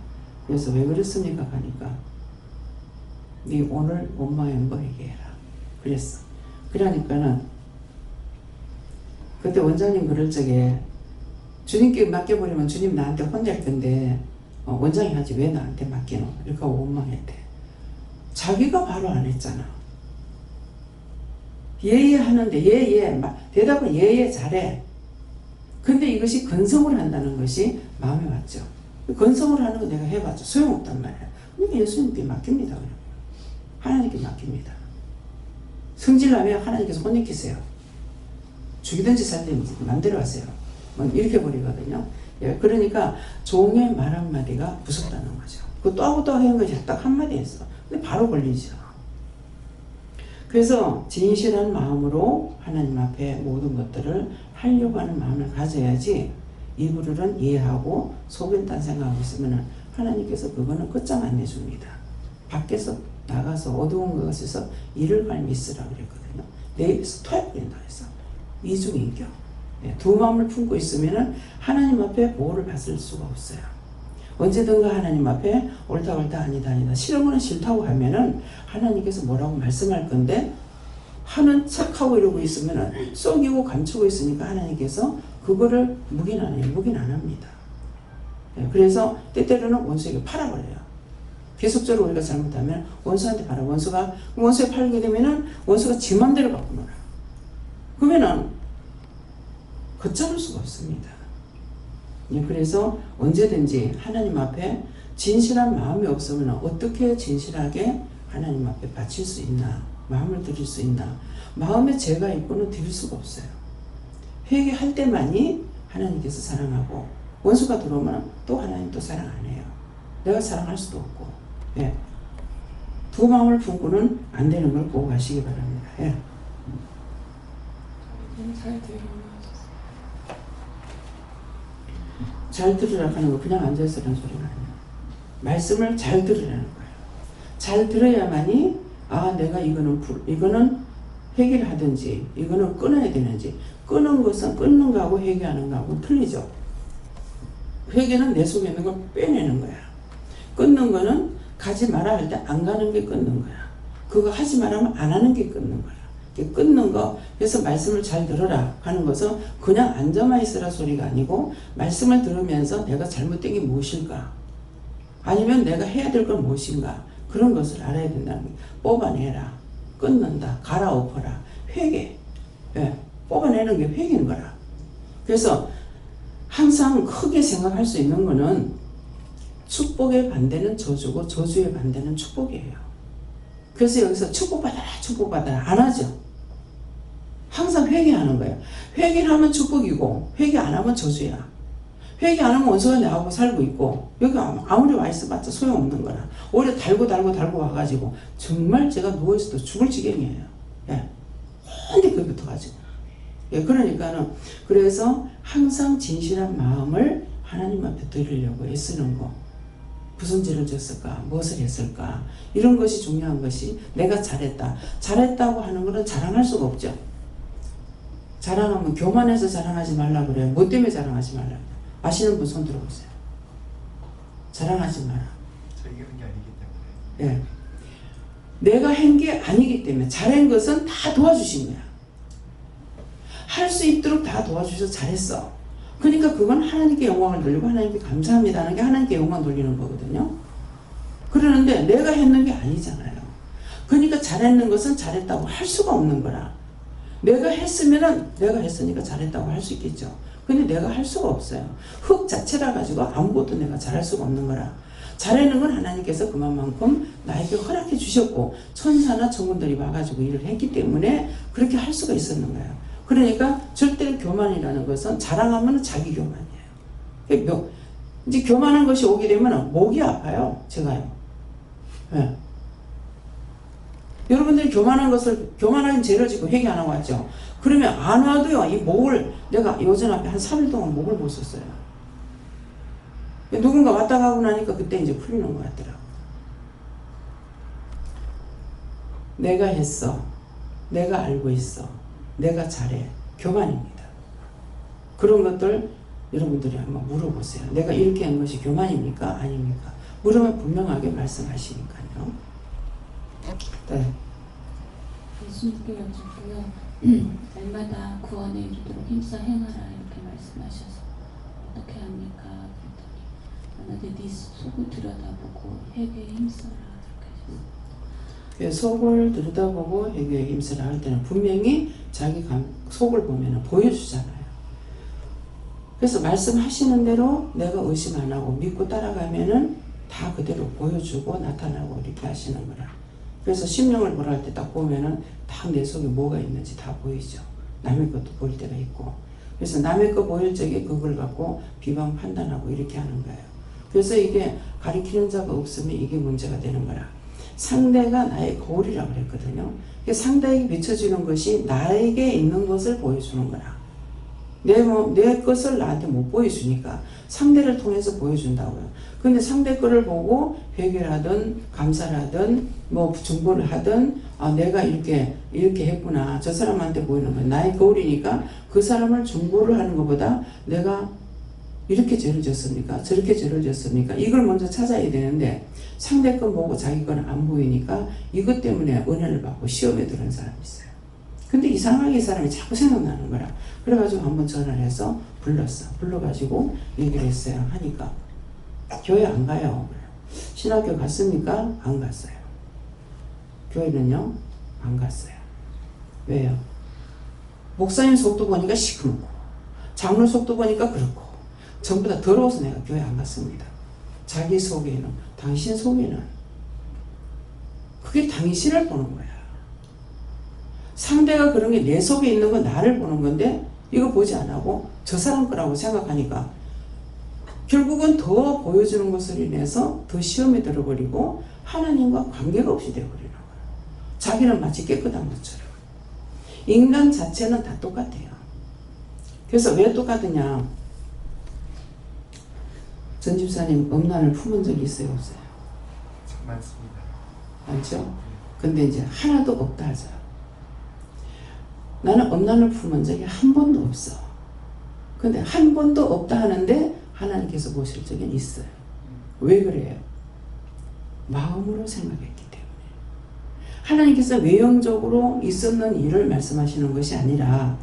그래서 왜 그랬습니까? 하니까 네 오늘 엄마의 뭐 얘기해라. 그랬어. 그러니까는 그때 원장님 그럴 적에 주님께 맡겨버리면 주님 나한테 혼낼 건데 원장이 하지 왜 나한테 맡기노? 이렇게 원망했대. 자기가 바로 안 했잖아. 예예하는데 예예 대답은 예예 잘해. 근데 이것이 건성으로 한다는 것이 마음에 왔죠. 건성으로 하는 거 내가 해봤죠. 소용없단 말이야. 그러니까 예수님께 맡깁니다. 그냥. 하나님께 맡깁니다. 성질나면 하나님께서 혼내키세요. 죽이든지 살든지 맘대로 하세요. 뭐 이렇게 버리거든요. 예, 그러니까 종의 말 한마디가 무섭다는 거죠. 그 또 하고 또 하는 것이 딱 한마디 했어. 근데 바로 걸리죠. 그래서 진실한 마음으로 하나님 앞에 모든 것들을 하려고 하는 마음을 가져야지 이불은 이해하고 속엔 딴 생각하고 있으면 하나님께서 그거는 끝장 안 내줍니다. 밖에서 나가서 어두운 것에서 이를 갈미 있으라 그랬거든요. 내 입에서 토해버린다 해서 이중인격. 두 마음을 품고 있으면 하나님 앞에 보호를 받을 수가 없어요. 언제든가 하나님 앞에 옳다 아니다 싫으면 싫다고 하면은 하나님께서 뭐라고 말씀할 건데 하는 척하고 이러고 있으면 속이고 감추고 있으니까 하나님께서 그거를 묵인 안 합니다. 그래서 때때로는 원수에게 팔아버려요. 계속적으로 우리가 잘못하면 원수한테 팔아. 원수에 팔게 되면은 원수가 지 맘대로 바꾸노라. 그러면은 걷잡을 수가 없습니다. 그래서 언제든지 하나님 앞에 진실한 마음이 없으면 어떻게 진실하게 하나님 앞에 바칠 수 있나, 마음을 드릴 수 있나. 마음에 죄가 있고는 드릴 수가 없어요. 회개할 때만이 하나님께서 사랑하고 원수가 들어오면 또 하나님 또 사랑 안 해요. 내가 사랑할 수도 없고. 예. 두 마음을 품고는 안 되는 걸 꼭 아시기 바랍니다. 예. 잘 들으라 하는 거 그냥 앉아있으라는 소리가 아니야. 말씀을 잘 들으라는 거예요. 잘 들어야만이 내가 이거는 회개를 하든지 이거는 끊어야 되는지. 끊은 것은 끊는 거하고 회개하는 거하고 틀리죠. 회개는 내 속에 있는 걸 빼내는 거야. 끊는 거는 가지 마라 할 때 안 가는 게 끊는 거야. 그거 하지 말라면 안 하는 게 끊는 거야. 끊는 거. 그래서 말씀을 잘 들어라 하는 것은 그냥 앉아만 있으라 소리가 아니고 말씀을 들으면서 내가 잘못된 게 무엇일까? 아니면 내가 해야 될 건 무엇인가? 그런 것을 알아야 된다는 거예요. 뽑아내라. 끊는다. 갈아엎어라. 회개. 예. 뽑아내는 게 회개인 거라. 그래서 항상 크게 생각할 수 있는 거는 축복의 반대는 저주고 저주의 반대는 축복이에요. 그래서 여기서 축복받아라 안 하죠. 항상 회개하는 거예요. 회개를 하면 축복이고 회개 안 하면 저주야. 회개 안 하면 원수가 내하고 살고 있고 여기 아무리 와 있어봤자 소용없는 거라. 오히려 달고 와가지고 정말 제가 누워있어도 죽을 지경이에요. 예. 언제 그게 붙어가지고. 예. 그러니까는 그래서 항상 진실한 마음을 하나님 앞에 드리려고 애쓰는 거. 무슨 죄를 졌을까? 무엇을 했을까? 이런 것이 중요한 것이 내가 잘했다고 하는 것은 자랑할 수가 없죠. 자랑하면 교만해서 자랑하지 말라 그래요. 뭐 때문에 자랑하지 말라 그래요. 아시는 분 손 들어보세요. 자랑하지 마라. 저희가 한 게 아니기 때문에. 예. 내가 한 게 아니기 때문에 잘한 것은 다 도와주신 거야. 할 수 있도록 다 도와주셔서 잘했어. 그러니까 그건 하나님께 영광을 돌리고 하나님께 감사합니다 하는 게 하나님께 영광 돌리는 거거든요. 그러는데 내가 했는 게 아니잖아요. 그러니까 잘했는 것은 잘했다고 할 수가 없는 거라. 내가 했으면은 내가 했으니까 잘했다고 할 수 있겠죠. 근데 내가 할 수가 없어요. 흙 자체라 가지고 아무것도 내가 잘할 수가 없는 거라. 잘하는 건 하나님께서 그만큼 나에게 허락해 주셨고 천사나 천군들이 와가지고 일을 했기 때문에 그렇게 할 수가 있었는 거예요. 그러니까 절대 교만이라는 것은 자랑하면 자기 교만이에요. 이제 교만한 것이 오게 되면 목이 아파요. 제가요. 네. 여러분들이 교만한 죄를 지고 회개 안 하고 왔죠. 그러면 안 와도요, 이 목을, 내가 요즘 앞에 한 3일 동안 목을 못 썼어요. 누군가 왔다 가고 나니까 그때 이제 풀리는 것 같더라고. 내가 했어. 내가 알고 있어. 내가 잘해. 교만입니다. 그런 것들 여러분들이 한번 물어보세요. 내가 이렇게 한 것이 교만입니까? 아닙니까? 물으면 분명하게 말씀하시니까요. 네. 예수님께 여쭙고요. 날마다 구원에 이르도록 힘써 행하라 이렇게 말씀하셔서 어떻게 합니까? 그랬더니 너네 네 속을 들여다보고 회개에 힘써라 이렇게 하셨어요. 속을 들여다보고 회개에 힘쓰라 할 때는 분명히 자기 속을 보면 보여주잖아요. 그래서 말씀하시는 대로 내가 의심 안 하고 믿고 따라가면은 다 그대로 보여주고 나타나고 이렇게 하시는 거라. 그래서 심령을 보라 할 때 딱 보면은 딱 내 속에 뭐가 있는지 다 보이죠. 남의 것도 보일 때가 있고. 그래서 남의 거 보일 적에 그걸 갖고 비방 판단하고 이렇게 하는 거예요. 그래서 이게 가리키는 자가 없으면 이게 문제가 되는 거라. 상대가 나의 거울이라고 그랬거든요. 상대에게 비춰주는 것이 나에게 있는 것을 보여주는 거라. 내 것을 나한테 못 보여주니까 상대를 통해서 보여준다고요. 근데 상대 거를 보고 회개를 하든 감사를 하든 뭐 중보를 하든 내가 이렇게 했구나. 저 사람한테 보이는 거야. 나의 거울이니까 그 사람을 중보를 하는 것보다 내가 이렇게 죄를 졌습니까? 저렇게 죄를 졌습니까? 이걸 먼저 찾아야 되는데 상대 건 보고 자기 건 안 보이니까 이것 때문에 은혜를 받고 시험에 드는 사람이 있어요. 근데 이상하게 이 사람이 자꾸 생각나는 거라. 그래가지고 한번 전화를 해서 불러가지고 얘기를 했어요. 하니까 교회 안 가요. 신학교 갔습니까? 안 갔어요. 교회는요? 안 갔어요. 왜요? 목사님 속도 보니까 시커멓고 장로 속도 보니까 그렇고 전부 다 더러워서 내가 교회 안 갔습니다. 자기 속에는, 당신 속에는 그게 당신을 보는 거야. 상대가 그런 게 내 속에 있는 건 나를 보는 건데 이거 보지 안 하고 저 사람 거라고 생각하니까 결국은 더 보여주는 것을 인해서 더 시험에 들어버리고 하나님과 관계가 없이 되어버리는 거예요. 자기는 마치 깨끗한 것처럼. 인간 자체는 다 똑같아요. 그래서 왜 똑같으냐? 전 집사님 음란을 품은 적이 있어요? 없어요? 많습니다. 많죠? 근데 이제 하나도 없다 하죠. 나는 음란을 품은 적이 한 번도 없어. 근데 한 번도 없다 하는데 하나님께서 보실 적은 있어요. 왜 그래요? 마음으로 생각했기 때문에. 하나님께서 외형적으로 있었는 일을 말씀하시는 것이 아니라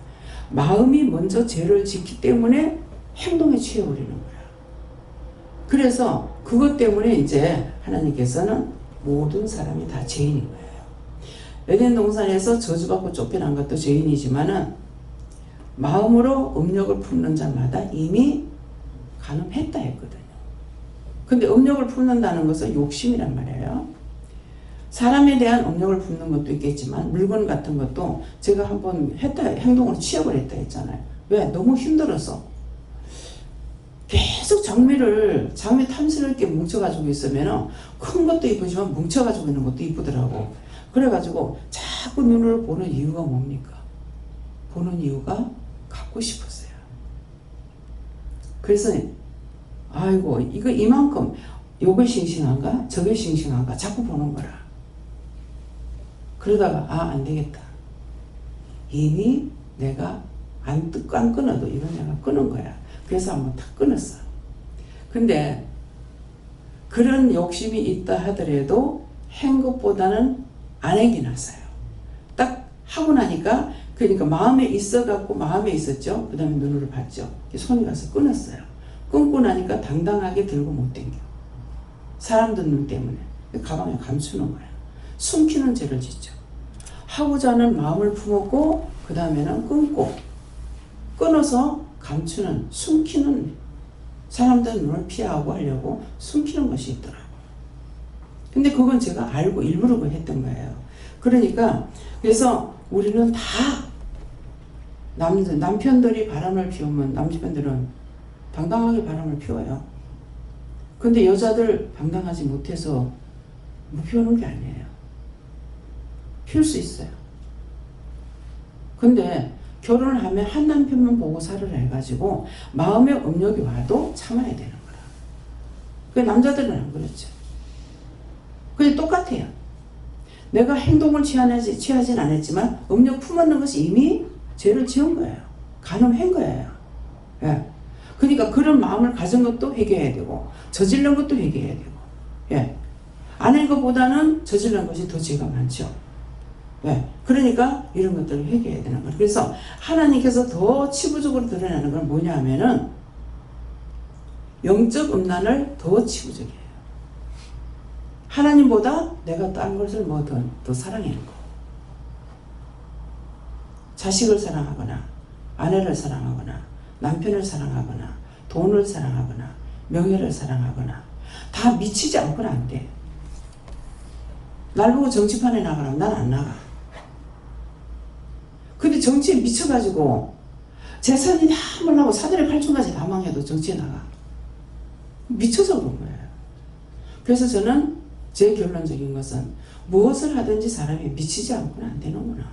마음이 먼저 죄를 짓기 때문에 행동에 취해버리는 거야. 그래서 그것 때문에 이제 하나님께서는 모든 사람이 다 죄인인 거예요. 에덴 동산에서 저주받고 쫓겨난 것도 죄인이지만은 마음으로 음욕을 품는 자마다 이미 간음했다 했거든요. 근데 음욕을 품는다는 것은 욕심이란 말이에요. 사람에 대한 음욕을 품는 것도 있겠지만 물건 같은 것도 제가 한번 행동으로 취업을 했다 했잖아요. 왜? 너무 힘들어서 계속 장미 탐스럽게 뭉쳐가지고 있으면 큰 것도 이쁘지만 뭉쳐가지고 있는 것도 이쁘더라고. 그래가지고 자꾸 눈으로 보는 이유가 뭡니까? 보는 이유가 갖고 싶었어요. 그래서 아이고 이거 이만큼 요게 싱싱한가? 저게 싱싱한가? 자꾸 보는 거라. 그러다가 안 되겠다. 이미 내가 안 끊어도 이건 내가 끊은 거야. 그래서 한번 탁 끊었어. 근데 그런 욕심이 있다 하더라도 한 것보다는 안 하기 낫어요. 딱 하고 나니까 그러니까 마음에 있어갖고 마음에 있었죠. 그 다음에 눈으로 봤죠. 손이 가서 끊었어요. 끊고 나니까 당당하게 들고 못 당겨. 사람들 눈 때문에 가방에 감추는 거야. 숨기는 죄를 짓죠. 하고자 하는 마음을 품었고 그 다음에는 끊고 끊어서 감추는, 숨기는, 사람들은 눈을 피하고 하려고 숨기는 것이 있더라고요. 근데 그건 제가 알고 일부러 했던 거예요. 그러니까 그래서 우리는 다 남편들이 바람을 피우면 남편들은 당당하게 바람을 피워요. 근데 여자들 당당하지 못해서 못 피우는 게 아니에요. 피울 수 있어요. 근데 결혼을 하면 한 남편만 보고 살으라 해가지고 마음의 업력이 와도 참아야 되는 거라. 그 남자들은 안 그렇죠. 그게 똑같아요. 내가 행동을 취하진 않았지만 업력 품었는 것이 이미 죄를 지은 거예요. 간음한 거예요. 예. 그러니까 그런 마음을 가진 것도 회개해야 되고 저지른 것도 회개해야 되고, 예. 안 한 것보다는 저지른 것이 더 죄가 많죠. 예. 그러니까 이런 것들을 회개해야 되는 거예요. 그래서 하나님께서 더 치부적으로 드러나는 건 뭐냐 하면은 영적 음란을 더 치부적이에요. 하나님보다 내가 딴 것을 뭐 더 사랑하는 거. 자식을 사랑하거나 아내를 사랑하거나 남편을 사랑하거나 돈을 사랑하거나 명예를 사랑하거나 다 미치지 않고는 안 돼. 날 보고 정치판에 나가라면 난 안 나가. 근데 정치에 미쳐가지고 재산이 다 몰라고 사들의 팔촌까지 다 망해도 정치에 나가. 미쳐서 그런 거예요. 그래서 저는 제 결론적인 것은 무엇을 하든지 사람이 미치지 않고는 안 되는구나.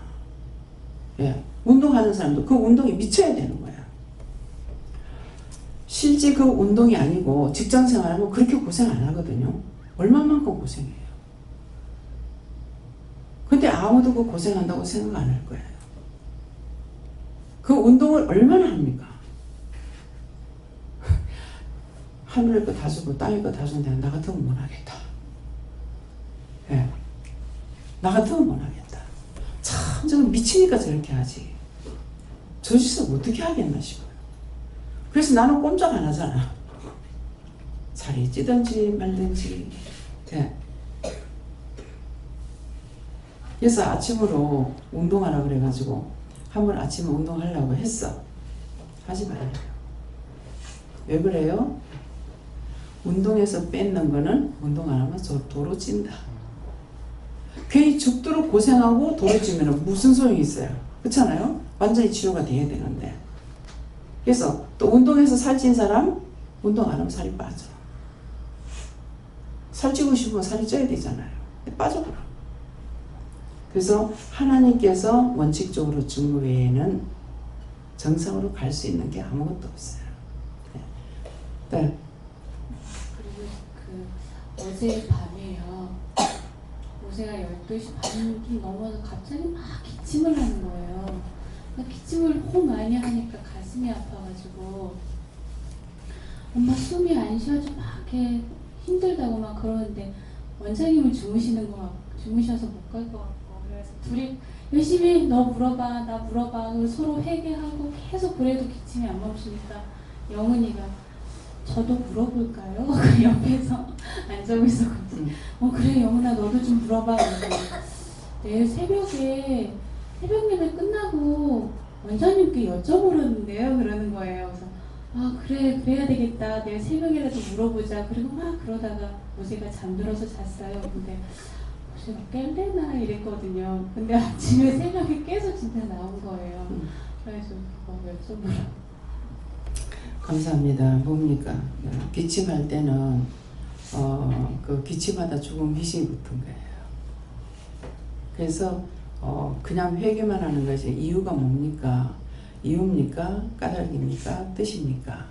예. 운동하는 사람도 그 운동에 미쳐야 되는 거야. 실제 그 운동이 아니고 직장 생활하면 그렇게 고생 안 하거든요. 얼마만큼 고생해요. 근데 아무도 그 고생한다고 생각 안 할 거예요. 그 운동을 얼마나 합니까? 하늘의 거 다 주고 땅의 거 다 주는데 나 같으면 못 하겠다. 예. 나 같으면 못 하겠다. 참 저는 미치니까 저렇게 하지. 저 짓을 어떻게 하겠나 싶어요. 그래서 나는 꼼짝 안 하잖아. 살이 찌든지 말든지. 네. 그래서 아침으로 운동하라 그래가지고 한번 아침에 운동하려고 했어. 하지 말아요. 왜 그래요? 운동에서 뺏는 거는 운동 안 하면 저 도로 찐다. 괜히 죽도록 고생하고 도로 찌면 무슨 소용이 있어요? 그렇잖아요? 완전히 치료가 돼야 되는데. 그래서 또 운동해서 살찐 사람 운동 안 하면 살이 빠져. 살찌고 싶으면 살이 쪄야 되잖아요. 빠져버려. 그래서 하나님께서 원칙적으로 준 것 외에는 정상으로 갈 수 있는 게 아무것도 없어요. 네. 그리고 어제 밤에요. 제가 12시 반 좀 넘어서 갑자기 막 기침을 하는 거예요. 기침을 너무 많이 하니까 가슴이 아파가지고 엄마 숨이 안 쉬어져 막 이렇게 힘들다고 막 그러는데 원장님은 주무셔서 못 갈 것 같고 그래서 둘이 열심히 너 물어봐 나 물어봐 서로 회개하고 계속 그래도 기침이 안 멈추니까 영은이가 저도 물어볼까요? 옆에서 앉아고 있었거든요. 그래 영은아 너도 좀 물어봐. 내일 새벽에 새벽 예배 끝나고 원장님께 여쭤보려는데요 그러는 거예요. 그래서 그래 그래야 되겠다. 내일 새벽이라도 물어보자. 그리고 막 그러다가 모세가 잠들어서 잤어요. 근데 모세가 깰래나 이랬거든요. 근데 아침에 새벽에 깨서 진짜 나온 거예요. 그래서 그거 여쭤보라고. 감사합니다. 뭡니까? 기침할 때는 그 기침하다 죽은 귀신이 붙은 거예요. 그래서 그냥 회개만 하는 것이 이유가 뭡니까? 이유입니까? 까닭입니까? 뜻입니까?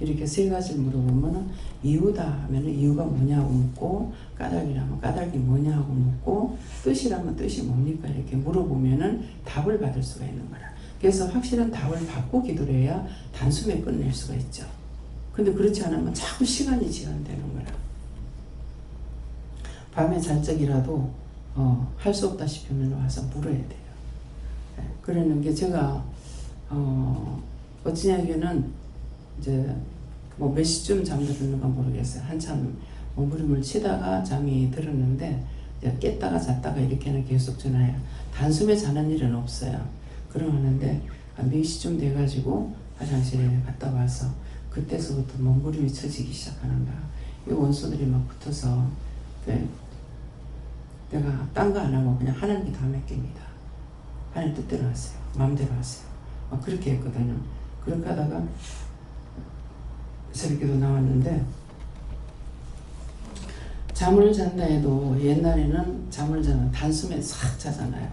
이렇게 세 가지를 물어보면 이유다 하면 이유가 뭐냐고 묻고 까닭이라면 까닭이 뭐냐고 묻고 뜻이라면 뜻이 뭡니까? 이렇게 물어보면은 답을 받을 수가 있는 거라. 그래서 확실한 답을 받고 기도를 해야 단숨에 끝낼 수가 있죠. 근데 그렇지 않으면 자꾸 시간이 지연되는 거라. 밤에 잘 적이라도 할 수 없다 싶으면 와서 물어야 돼요. 네, 그러는 게 제가 어찌냐면은 이제 뭐 몇 시쯤 잠들었는가 모르겠어요. 한참 몸부림을 치다가 잠이 들었는데 깼다가 잤다가 이렇게는 계속 전화해요. 단숨에 자는 일은 없어요. 그러는데 몇 시쯤 돼가지고 화장실에 갔다 와서 그때서부터 몸부림이 쳐지기 시작하는 거야. 이 원수들이 막 붙어서 내가 딴 거 안 하고 그냥 하나님께 다 맡깁니다. 하나님 뜻대로 하세요. 마음대로 하세요. 막 그렇게 했거든요. 그렇게 하다가 새벽기도 나왔는데 잠을 잔다 해도 옛날에는 잠을 자면 단숨에 싹 자잖아요.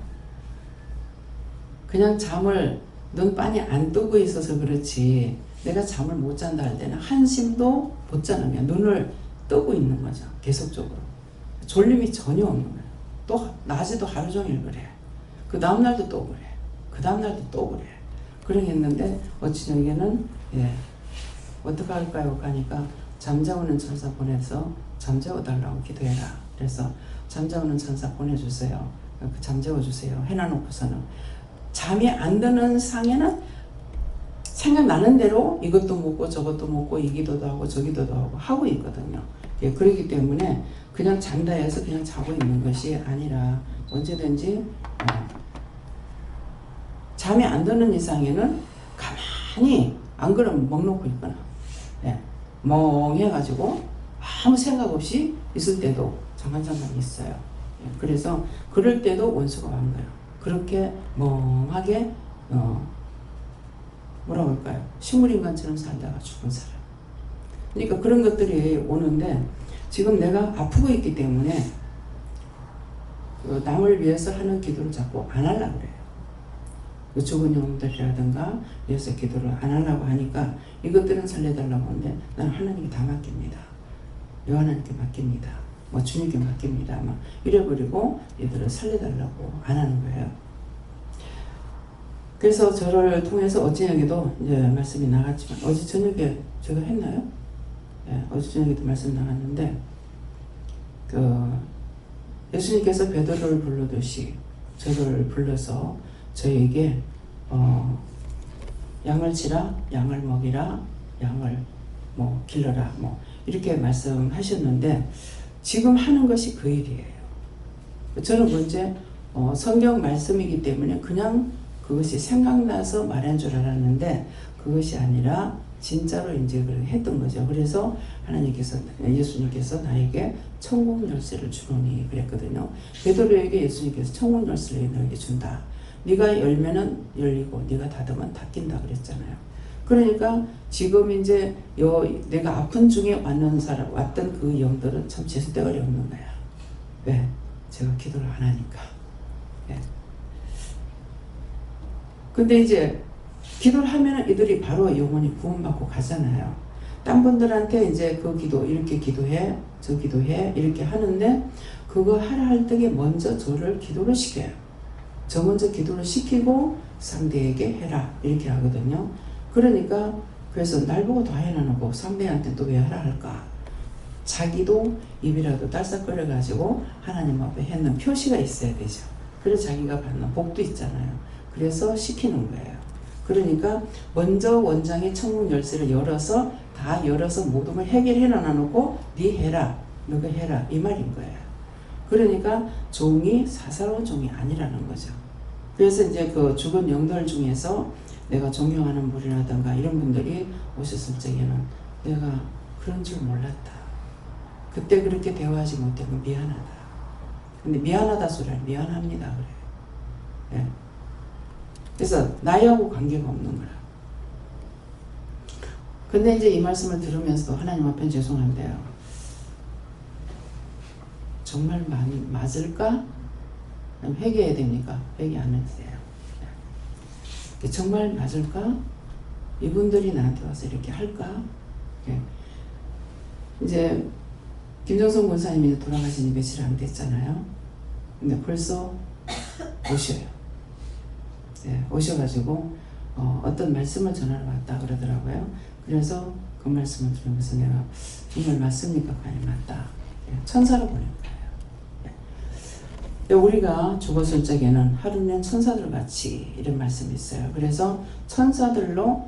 그냥 잠을 눈 빤히 안 뜨고 있어서 그렇지 내가 잠을 못 잔다 할 때는 한심도 못 자는 거야. 눈을 뜨고 있는 거죠. 계속적으로. 졸림이 전혀 없는 거예요. 또 낮에도 하루 종일 그래. 그 다음날도 또 그래. 그 다음날도 또 그래. 그러겠는데 어찌저에게는 어떻게 할까요? 가니까 잠자오는 천사 보내서 잠재워달라고 기도해라. 그래서 잠자오는 천사 보내주세요. 그 잠재워주세요. 해놔놓고서는 잠이 안 드는 상에는 생각나는 대로 이것도 먹고 저것도 먹고 이 기도도 하고 저 기도도 하고 있거든요. 그렇기 때문에 그냥 잔다 해서 그냥 자고 있는 것이 아니라 언제든지 잠이 안 드는 이상에는 가만히 안 그러면 먹 놓고 있거나 멍해가지고 아무 생각 없이 있을 때도 잠깐 있어요. 그래서 그럴 때도 원수가 온 거예요. 그렇게 멍하게 뭐라고 할까요? 식물인간처럼 살다가 죽은 사람. 그러니까 그런 것들이 오는데 지금 내가 아프고 있기 때문에 남을 위해서 하는 기도를 자꾸 안 하려고 그래요. 죽은 영혼들이라든가 위해서 기도를 안 하려고 하니까 이것들은 살려달라고 하는데 나는 하나님께 다 맡깁니다. 요한하나님께 맡깁니다. 뭐 주님께 맡깁니다. 막 이래버리고 얘들을 살려달라고 안 하는 거예요. 그래서 저를 통해서 어제에도 이제 말씀이 나갔지만 어제 저녁에 제가 했나요? 어제 저녁에도 말씀 나갔는데 예수님께서 베드로를 부르듯이 저를 불러서 저에게 양을 치라, 양을 먹이라, 양을 뭐 길러라, 뭐 이렇게 말씀하셨는데 지금 하는 것이 그 일이에요. 저는 먼저 성경 말씀이기 때문에 그냥 그것이 생각나서 말한 줄 알았는데 그것이 아니라 진짜로 이제 했던 거죠. 그래서 하나님께서 예수님께서 나에게 천국 열쇠를 주노니 그랬거든요. 베드로에게 예수님께서 천국 열쇠를 너에게 준다. 네가 열면은 열리고 네가 닫으면 닫힌다 그랬잖아요. 그러니까 지금 이제 내가 아픈 중에 왔던 그 영들은 참 재수대가리 없는 거야. 왜? 제가 기도를 안 하니까. 근데 이제 기도를 하면 이들이 바로 영혼이 구원받고 가잖아요. 딴 분들한테 이제 그 기도 이렇게 기도해 저 기도해 이렇게 하는데 그거 하라 할 때에 먼저 저를 기도를 시켜요. 저 먼저 기도를 시키고 상대에게 해라 이렇게 하거든요. 그러니까 그래서 날 보고 다 해놔놓고 상대한테 또 왜 하라 할까? 자기도 입이라도 딸싹거려 가지고 하나님 앞에 했는 표시가 있어야 되죠. 그래서 자기가 받는 복도 있잖아요. 그래서 시키는 거예요. 그러니까 먼저 원장이 천국 열쇠를 열어서 다 열어서 모든 걸 해결해 놔놓고 네 해라 너가 해라 이 말인 거예요. 그러니까 종이 사사로운 종이 아니라는 거죠. 그래서 이제 그 죽은 영들 중에서 내가 존경하는 분이라든가 이런 분들이 오셨을 적에는 내가 그런 줄 몰랐다. 그때 그렇게 대화하지 못하면 미안하다. 근데 미안하다 소리는 미안합니다 그래요. 그래서 나하고 관계가 없는 거라. 근데 이제 이 말씀을 들으면서도 하나님 앞에 죄송한데요. 정말 맞을까? 회개해야 됩니까? 회개 안 했어요. 정말 맞을까? 이분들이 나한테 와서 이렇게 할까? 이제 김정선 권사님이 돌아가신 지 며칠 안 됐잖아요. 근데 벌써 오셔요. 오셔가지고 어떤 말씀을 전하러 왔다 그러더라고요. 그래서 그 말씀을 들으면서 내가 정말 맞습니까? 아니 맞다. 천사로 보낸 거예요. 우리가 죽었을 적에는 하루는 천사들 같이 이런 말씀이 있어요. 그래서 천사로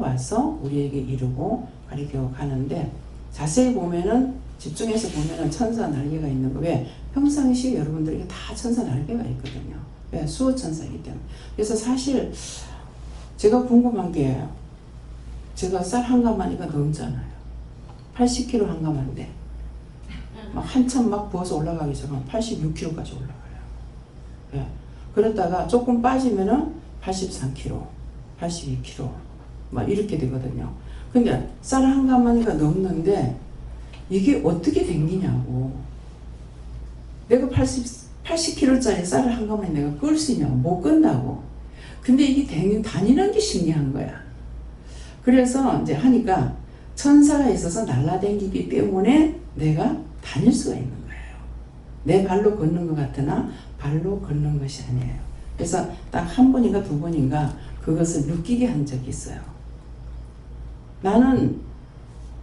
와서 우리에게 이루고 가리켜 가는데 자세히 보면은 집중해서 보면은 천사 날개가 있는 거. 왜? 평상시 여러분들에게 다 천사 날개가 있거든요. 왜? 수호 천사이기 때문에. 그래서 사실 제가 궁금한 게 제가 쌀 한 가마니까 넘잖아요. 80kg 한 가마인데 막 한참 막 부어서 올라가기 전에 86kg까지 올라가요. 예. 그러다가 조금 빠지면은 83kg, 82kg 막 이렇게 되거든요. 근데 쌀 한 가마니까 넘는데 이게 어떻게 생기냐고. 내가 80kg짜리 쌀을 한 가마니 내가 끌 수 있냐고. 못 끈다고. 근데 이게 다니는 게 신기한 거야. 그래서 이제 하니까 천사가 있어서 날라다니기 때문에 내가 다닐 수가 있는 거예요. 내 발로 걷는 것 같으나 발로 걷는 것이 아니에요. 그래서 딱 한 번인가 두 번인가 그것을 느끼게 한 적이 있어요. 나는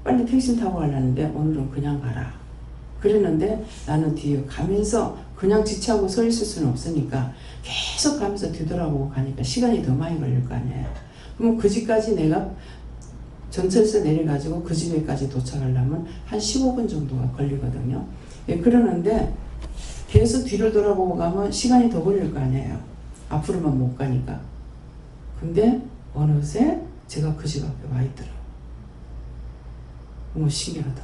빨리 택시 타고 가려는데 오늘은 그냥 가라. 그랬는데 나는 뒤에 가면서 그냥 지체하고 서 있을 수는 없으니까 계속 가면서 뒤돌아보고 가니까 시간이 더 많이 걸릴 거 아니에요. 그럼 그 집까지 내가 전철에서 내려가지고 그 집에까지 도착하려면 한 15분 정도가 걸리거든요. 예, 그러는데 계속 뒤를 돌아보고 가면 시간이 더 걸릴 거 아니에요. 앞으로만 못 가니까. 근데 어느새 제가 그 집 앞에 와 있더라고요. 너무 신기하다.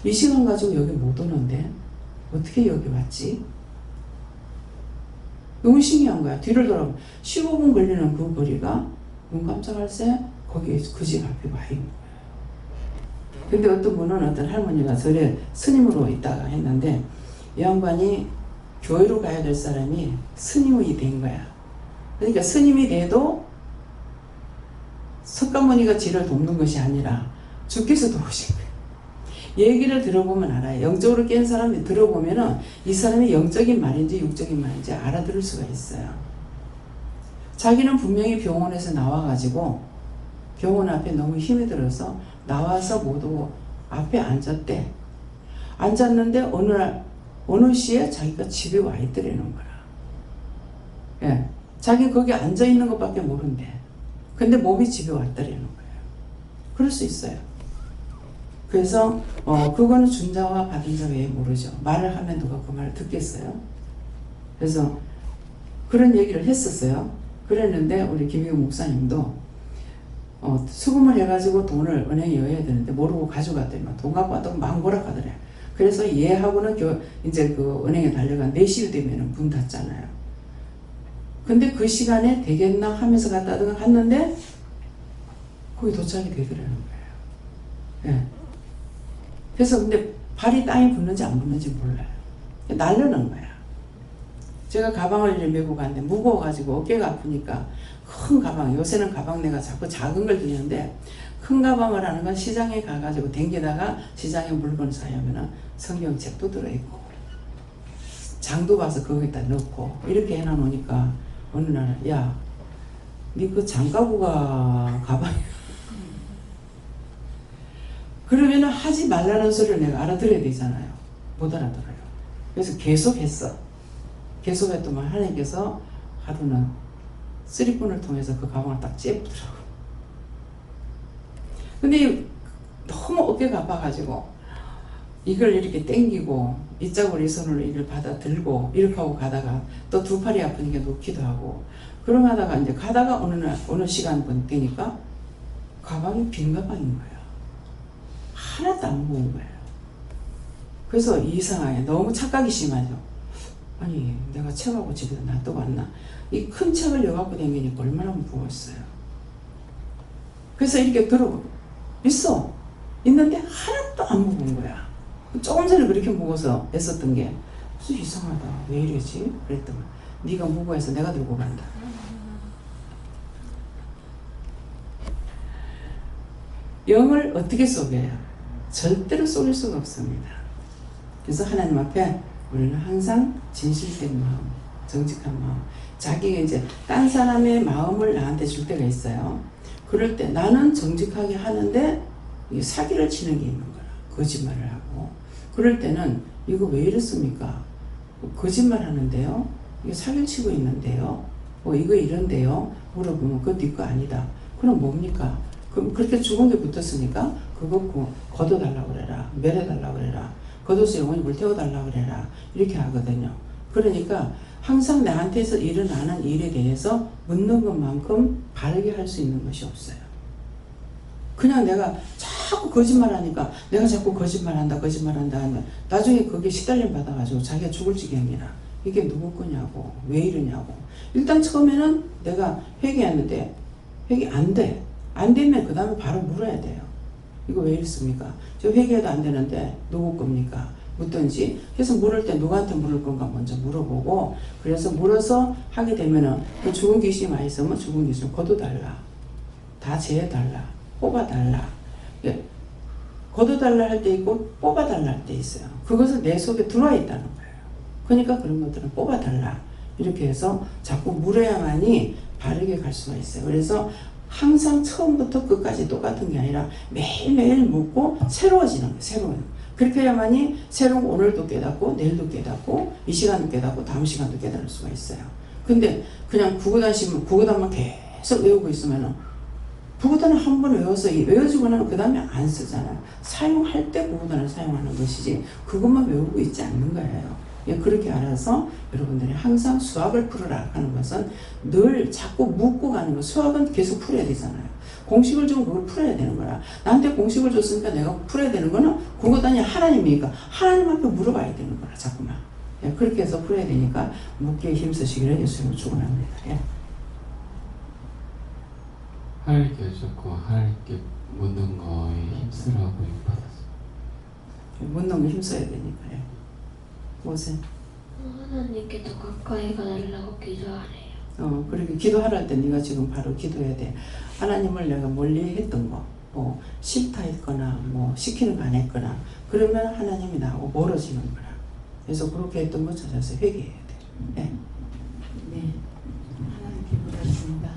이 시간 가지고 여기 못 오는데 어떻게 여기 왔지? 너무 신기한 거야. 뒤를 돌아보면 15분 걸리는 그 거리가 눈 깜짝할 새 거기 그 집 앞에 와 있는 거예요. 근데 어떤 분은 어떤 할머니가 절에 스님으로 있다가 했는데 이 양반이 교회로 가야 될 사람이 스님이 된 거야. 그러니까 스님이 돼도 석가모니가 지를 돕는 것이 아니라 주께서 도우신 거예요. 얘기를 들어보면 알아요. 영적으로 깬 사람이 들어보면은 이 사람이 영적인 말인지 육적인 말인지 알아들을 수가 있어요. 자기는 분명히 병원에서 나와가지고 병원 앞에 너무 힘이 들어서 나와서 못 오고 앞에 앉았대. 앉았는데 어느 시에 자기가 집에 와 있더라는 거라. 예. 자기 거기 앉아 있는 것밖에 모른대. 근데 몸이 집에 왔더라는 거예요. 그럴 수 있어요. 그래서 그거는 준 자와 받은 자 외에 모르죠. 말을 하면 누가 그 말을 듣겠어요? 그래서 그런 얘기를 했었어요. 그랬는데 우리 김희우 목사님도 수금을 해가지고 돈을 은행에 넣어야 되는데 모르고 가져갔더니만 돈 갖고 왔다고 망고라 하더래. 그래서 얘하고는 이제 그 은행에 달려간 4시 되면은 문 닫잖아요. 근데 그 시간에 되겠나 하면서 갔는데 거기 도착이 되더라는 거예요. 예. 그래서 근데 발이 땅에 붙는지 안 붙는지 몰라요. 날르는 거야. 제가 가방을 메고 갔는데 무거워가지고 어깨가 아프니까 큰 가방, 요새는 가방 내가 자꾸 작은 걸 드는데 큰 가방을 하는 건 시장에 가가지고 댕기다가 시장에 물건 사려면 성경책도 들어있고 장도 봐서 거기다 넣고 이렇게 해놔놓으니까 어느 날 야, 니 그 장가구가 가방이야. 그러면 하지 말라는 소리를 내가 알아들어야 되잖아요. 못 알아들어요. 그래서 계속 했어. 계속 했더만 하나님께서 하루는 쓰리폰을 통해서 그 가방을 딱 째부더라고. 근데 너무 어깨가 아파가지고 이걸 이렇게 당기고 이 짝으로 이 손으로 이걸 받아 들고 이렇게 하고 가다가 또 두 팔이 아프니까 놓기도 하고 그러고 하다가 이제 가다가 어느 시간 되니까 가방이 빈 가방인 거야. 하나도 안 먹은 거예요. 그래서 이상하게 너무 착각이 심하죠. 아니 내가 책하고 집에다 놔두고 왔나. 이 큰 책을 여갖고 다니니까 얼마나 무거웠어요. 그래서 이렇게 있는데 하나도 안 먹은 거야. 조금 전에 그렇게 무거워서 애썼던 게 무슨 이상하다. 왜 이러지? 그랬더니 네가 무거워서 내가 들고 간다. 영을 어떻게 속여요? 절대로 속일 수가 없습니다. 그래서 하나님 앞에 우리는 항상 진실된 마음, 정직한 마음. 자기가 이제 딴 사람의 마음을 나한테 줄 때가 있어요. 그럴 때 나는 정직하게 하는데 이게 사기를 치는 게 있는 거라. 거짓말을 하고. 그럴 때는 이거 왜 이렇습니까? 거짓말 하는데요. 이게 사기를 치고 있는데요. 이거 이런데요. 물어보면 그거 네 거 아니다. 그럼 뭡니까? 그럼 그렇게 죽은 게 붙었으니까 그거 걷어달라고 그래라. 멸해달라고 그래라. 걷어서 영원히 불태워달라고 그래라. 이렇게 하거든요. 그러니까 항상 나한테서 일어나는 일에 대해서 묻는 것만큼 바르게 할 수 있는 것이 없어요. 그냥 내가 자꾸 거짓말하니까 내가 자꾸 거짓말한다 하면 나중에 그게 시달림 받아가지고 자기가 죽을 지경이라 이게 누구 거냐고 왜 이러냐고. 일단 처음에는 내가 회개했는데 회개 안 돼. 안 되면 그 다음에 바로 물어야 돼요. 이거 왜 이랬습니까? 저 회개해도 안 되는데 누구 겁니까? 묻든지. 그래서 물을 때 누구한테 물을 건가 먼저 물어보고, 그래서 물어서 하게 되면은 그 죽은 귀신이 많이 있으면 죽은 귀신 걷어달라. 다 재해달라. 뽑아달라. 예. 걷어달라 할 때 있고 뽑아달라 할 때 있어요. 그것은 내 속에 들어와 있다는 거예요. 그러니까 그런 것들은 뽑아달라. 이렇게 해서 자꾸 물어야만이 바르게 갈 수가 있어요. 그래서 항상 처음부터 끝까지 똑같은 게 아니라 매일매일 묻고 새로워지는 거예요. 새로워요. 그렇게 해야만이 새로운 오늘도 깨닫고 내일도 깨닫고 이 시간도 깨닫고 다음 시간도 깨달을 수가 있어요. 근데 그냥 구구단만 계속 외우고 있으면은 구구단을 한 번 외워서 외워지고 나면 그 다음에 안 쓰잖아요. 사용할 때 구구단을 사용하는 것이지 그것만 외우고 있지 않는 거예요. 예, 그렇게 알아서 여러분들이 항상 수학을 풀어라 하는 것은 늘 자꾸 묻고 가는 거. 수학은 계속 풀어야 되잖아요. 공식을 주면 그걸 풀어야 되는 거라. 나한테 공식을 줬으니까 내가 풀어야 되는 거는 그것도 아니라 하나님이니까 하나님 앞에 물어봐야 되는 거라 자꾸만. 예, 그렇게 해서 풀어야 되니까 묻기에 힘쓰시기를 예수님을 축원합니다. 예. 하나님께 여쭙고 하나님께 묻는 거에 힘쓰라고 받았어요. 묻는 거 힘써야 되니까. 예. 무엇은? 하나님께 더 가까이 가달라고 기도하네요. 그렇게 기도하라 할 때 네가 지금 바로 기도해야 돼. 하나님을 내가 멀리 했던 거, 뭐 싫다 했거나 뭐 시키는 거 안 했거나 그러면 하나님이 나하고 멀어지는 거라. 그래서 그렇게 했던 거 찾아서 회개해야 돼. 네. 네, 하나님께 물었습니다.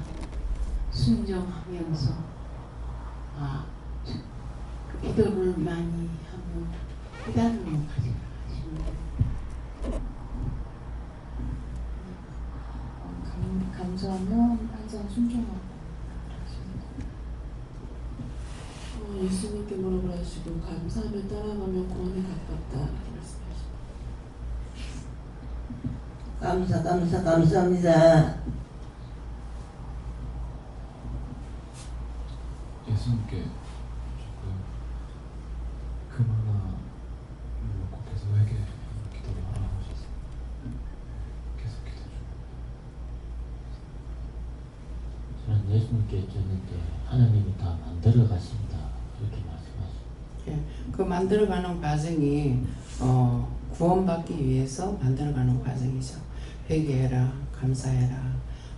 순종하면서 그 기도를 많이 하면 깨달음을 가져가시는 거예요. 감사하면 항상 순종하고 예수님께 물어보시고 감사하며 따라가면 구원에 가깝다 말씀하십니다. 감사합니다. 예수님께 조금 그만하 놓고 계속 회개 기도를 하라고 하셨어요. 계속 기도 중. 저는 예수님께 여쭈는데 하나님이 다 만들어 가신다 그렇게 말씀하시고. 예. 그 만들어가는 과정이 구원받기 위해서 만들어가는 과정이죠. 회개해라, 감사해라,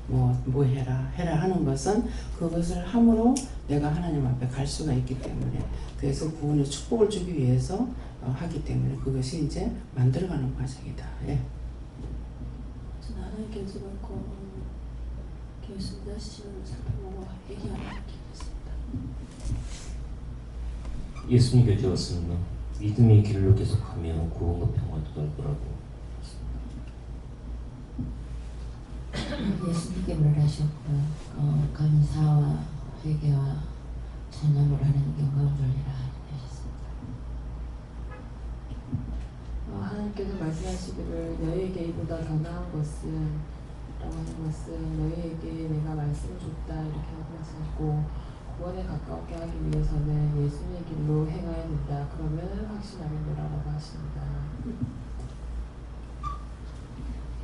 뭐 해라 하는 것은 그것을 함으로 내가 하나님 앞에 갈 수가 있기 때문에, 그래서 구원의 축복을 주기 위해서 하기 때문에 그것이 이제 만들어가는 과정이다. 예. 저는 하나님께 들었고 예수님 하시는 살펴보고 얘기하는 기도했습니다. 예수님께 여쭈었으면 믿음의 길로 계속하며 구원과 평화도 얻을 거라고. 예수님께 말하셨고 감사와 회개와 찬양을 하는 경험을 하셨습니다. 하나님께서 말씀하시기를 너희에게 이보다 더 나은 것은 라고 하는 것은 너희에게 내가 말씀을 줬다 이렇게 말씀하시고, 구원에 가깝게 하기 위해서는 예수님의 길로 행해야 된다. 그러면 확신하겠노라라고 하십니다.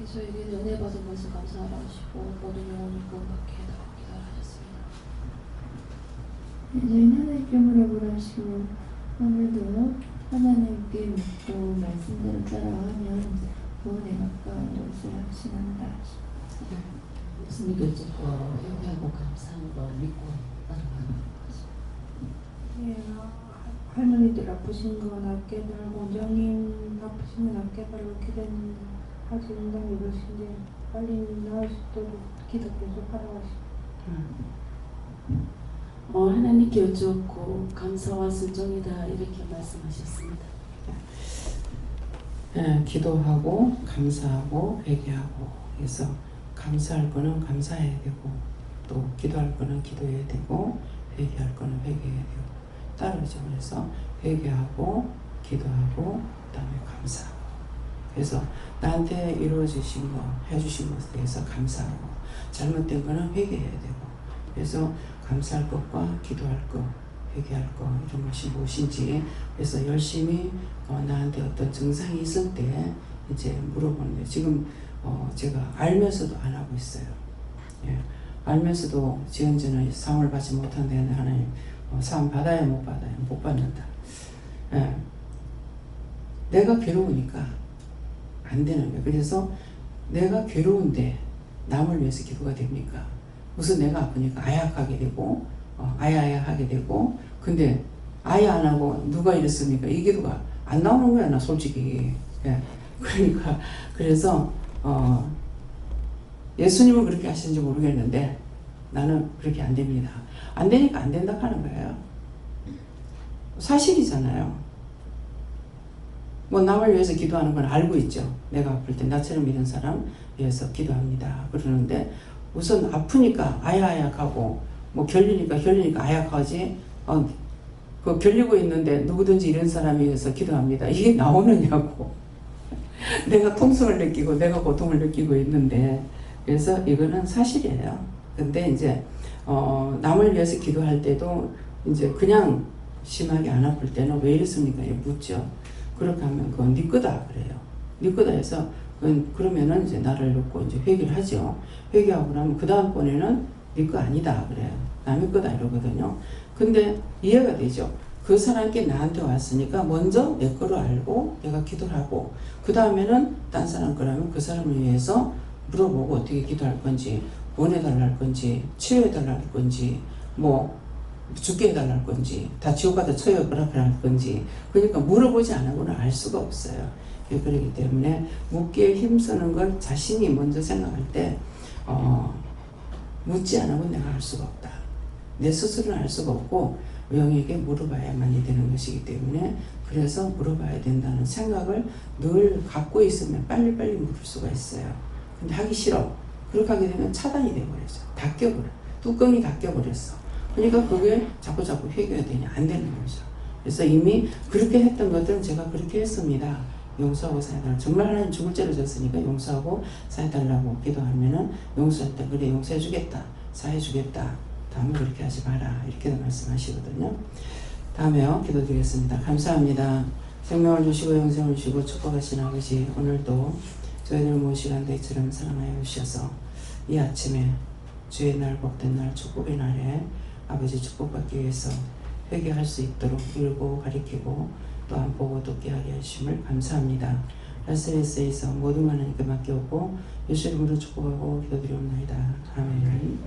저에게 은혜 받은 것을 감사하라 하시고 모든 영혼을 구원받게 해달라고 기도하셨습니다. 저희는 하나님께 물어보라 하시고 오늘도 하나님께 묻고 말씀대로 따라가면 구원에 가까운 것을 확신한다. 예수님께 여쭈고 회개하고 감사한 걸 믿고 따라가는 것입니다. 예, 할머니들 아프신 거나 깨달고 원장님 아프시면 안 깨달고 기도했는데 아직 응답이 없으신데 빨리 나을 수 있도록 기도 계속 하라고 하십니다. 하나님께 여쭈었고 감사와 순종이다 이렇게 말씀하셨습니다. 예, 기도하고 감사하고 회개하고 해서 감사할 거는 감사해야 되고 또 기도할 거는 기도해야 되고 회개할 거는 회개해야 되고 따르죠. 그래서 회개하고 기도하고 그다음에 감사하고 그래서 나한테 이루어주신 거, 해주신 것에 대해서 감사하고 잘못된 거는 회개해야 되고 그래서 감사할 것과 기도할 것, 회개할 것 이런 것이 무엇인지 그래서 열심히 나한테 어떤 증상이 있을 때 이제 물어보는데 지금 제가 알면서도 안 하고 있어요. 예. 알면서도 지은지는 상을 받지 못한다는데 하나님 상 받아야 못 받아요? 못 받는다. 예. 내가 괴로우니까 안 되는 거예요. 그래서 내가 괴로운데 남을 위해서 기도가 됩니까? 무슨 내가 아프니까 아약하게 되고 아야하게 되고 근데 아야 안 하고 누가 이랬습니까? 이 기도가 안 나오는 거야 나 솔직히. 예. 그러니까 그래서 예수님은 그렇게 하시는지 모르겠는데 나는 그렇게 안 됩니다. 안 되니까 안 된다 하는 거예요. 사실이잖아요. 뭐 남을 위해서 기도하는 건 알고 있죠. 내가 아플 때 나처럼 믿은 사람 위해서 기도합니다. 그러는데 우선 아프니까 아야아약하고 뭐 결리니까 아약하지 그 결리고 있는데 누구든지 이런 사람이 위해서 기도합니다. 이게 나오느냐고. 내가 통증을 느끼고 내가 고통을 느끼고 있는데 그래서 이거는 사실이에요. 근데 이제 남을 위해서 기도할 때도 이제 그냥 심하게 안 아플 때는 왜 이랬습니까? 묻죠. 그렇게 하면 그건 네 거다 그래요. 네 거다 해서 그러면은 이제 나를 놓고 이제 회개를 하죠. 회개하고 나면 그 다음번에는 네 거 아니다 그래요. 남의 거다 이러거든요. 근데 이해가 되죠. 그 사람께 나한테 왔으니까 먼저 내 거로 알고 내가 기도를 하고 그 다음에는 딴 사람 거라면 그 사람을 위해서 물어보고 어떻게 기도할 건지 원해달라 할 건지 치료해달라 할 건지 뭐 죽게 해달라 할 건지 다 지옥 가다 처형을 할 건지 그러니까 물어보지 않으고는 알 수가 없어요. 그렇기 때문에 묻기에 힘쓰는 걸 자신이 먼저 생각할 때 묻지 않으면 내가 알 수가 없다. 내 스스로는 알 수가 없고 영에게 물어봐야만이 되는 것이기 때문에 그래서 물어봐야 된다는 생각을 늘 갖고 있으면 빨리빨리 물을 수가 있어요. 근데 하기 싫어. 그렇게 하게 되면 차단이 돼버렸어. 닫혀버려. 뚜껑이 닫혀버렸어. 그러니까 그게 자꾸 회개가 되냐 안 되는 거죠. 그래서 이미 그렇게 했던 것들은 제가 그렇게 했습니다. 용서하고 사해달라고. 정말 하나님 죽을 죄를 졌으니까 용서하고 사해달라고 기도하면은 용서할 때 그래 용서해주겠다. 사해주겠다. 다음에 그렇게 하지 마라. 이렇게도 말씀하시거든요. 다음에요. 기도드리겠습니다. 감사합니다. 생명을 주시고 영생을 주시고 축복하신 아버지 오늘도 저희들 모든 시간대처럼 사랑하여 주셔서 이 아침에 주의 날 복된 날 축복의 날에 아버지 축복받기 위해서 회개할 수 있도록 읽고 가리키고 또한 보고 듣게 하게 하심을 감사합니다. 라스베이스에서 모든 걸 하나님께 맡겨오고 예수 이름으로 축복하고 기도드리옵나이다. 아멘.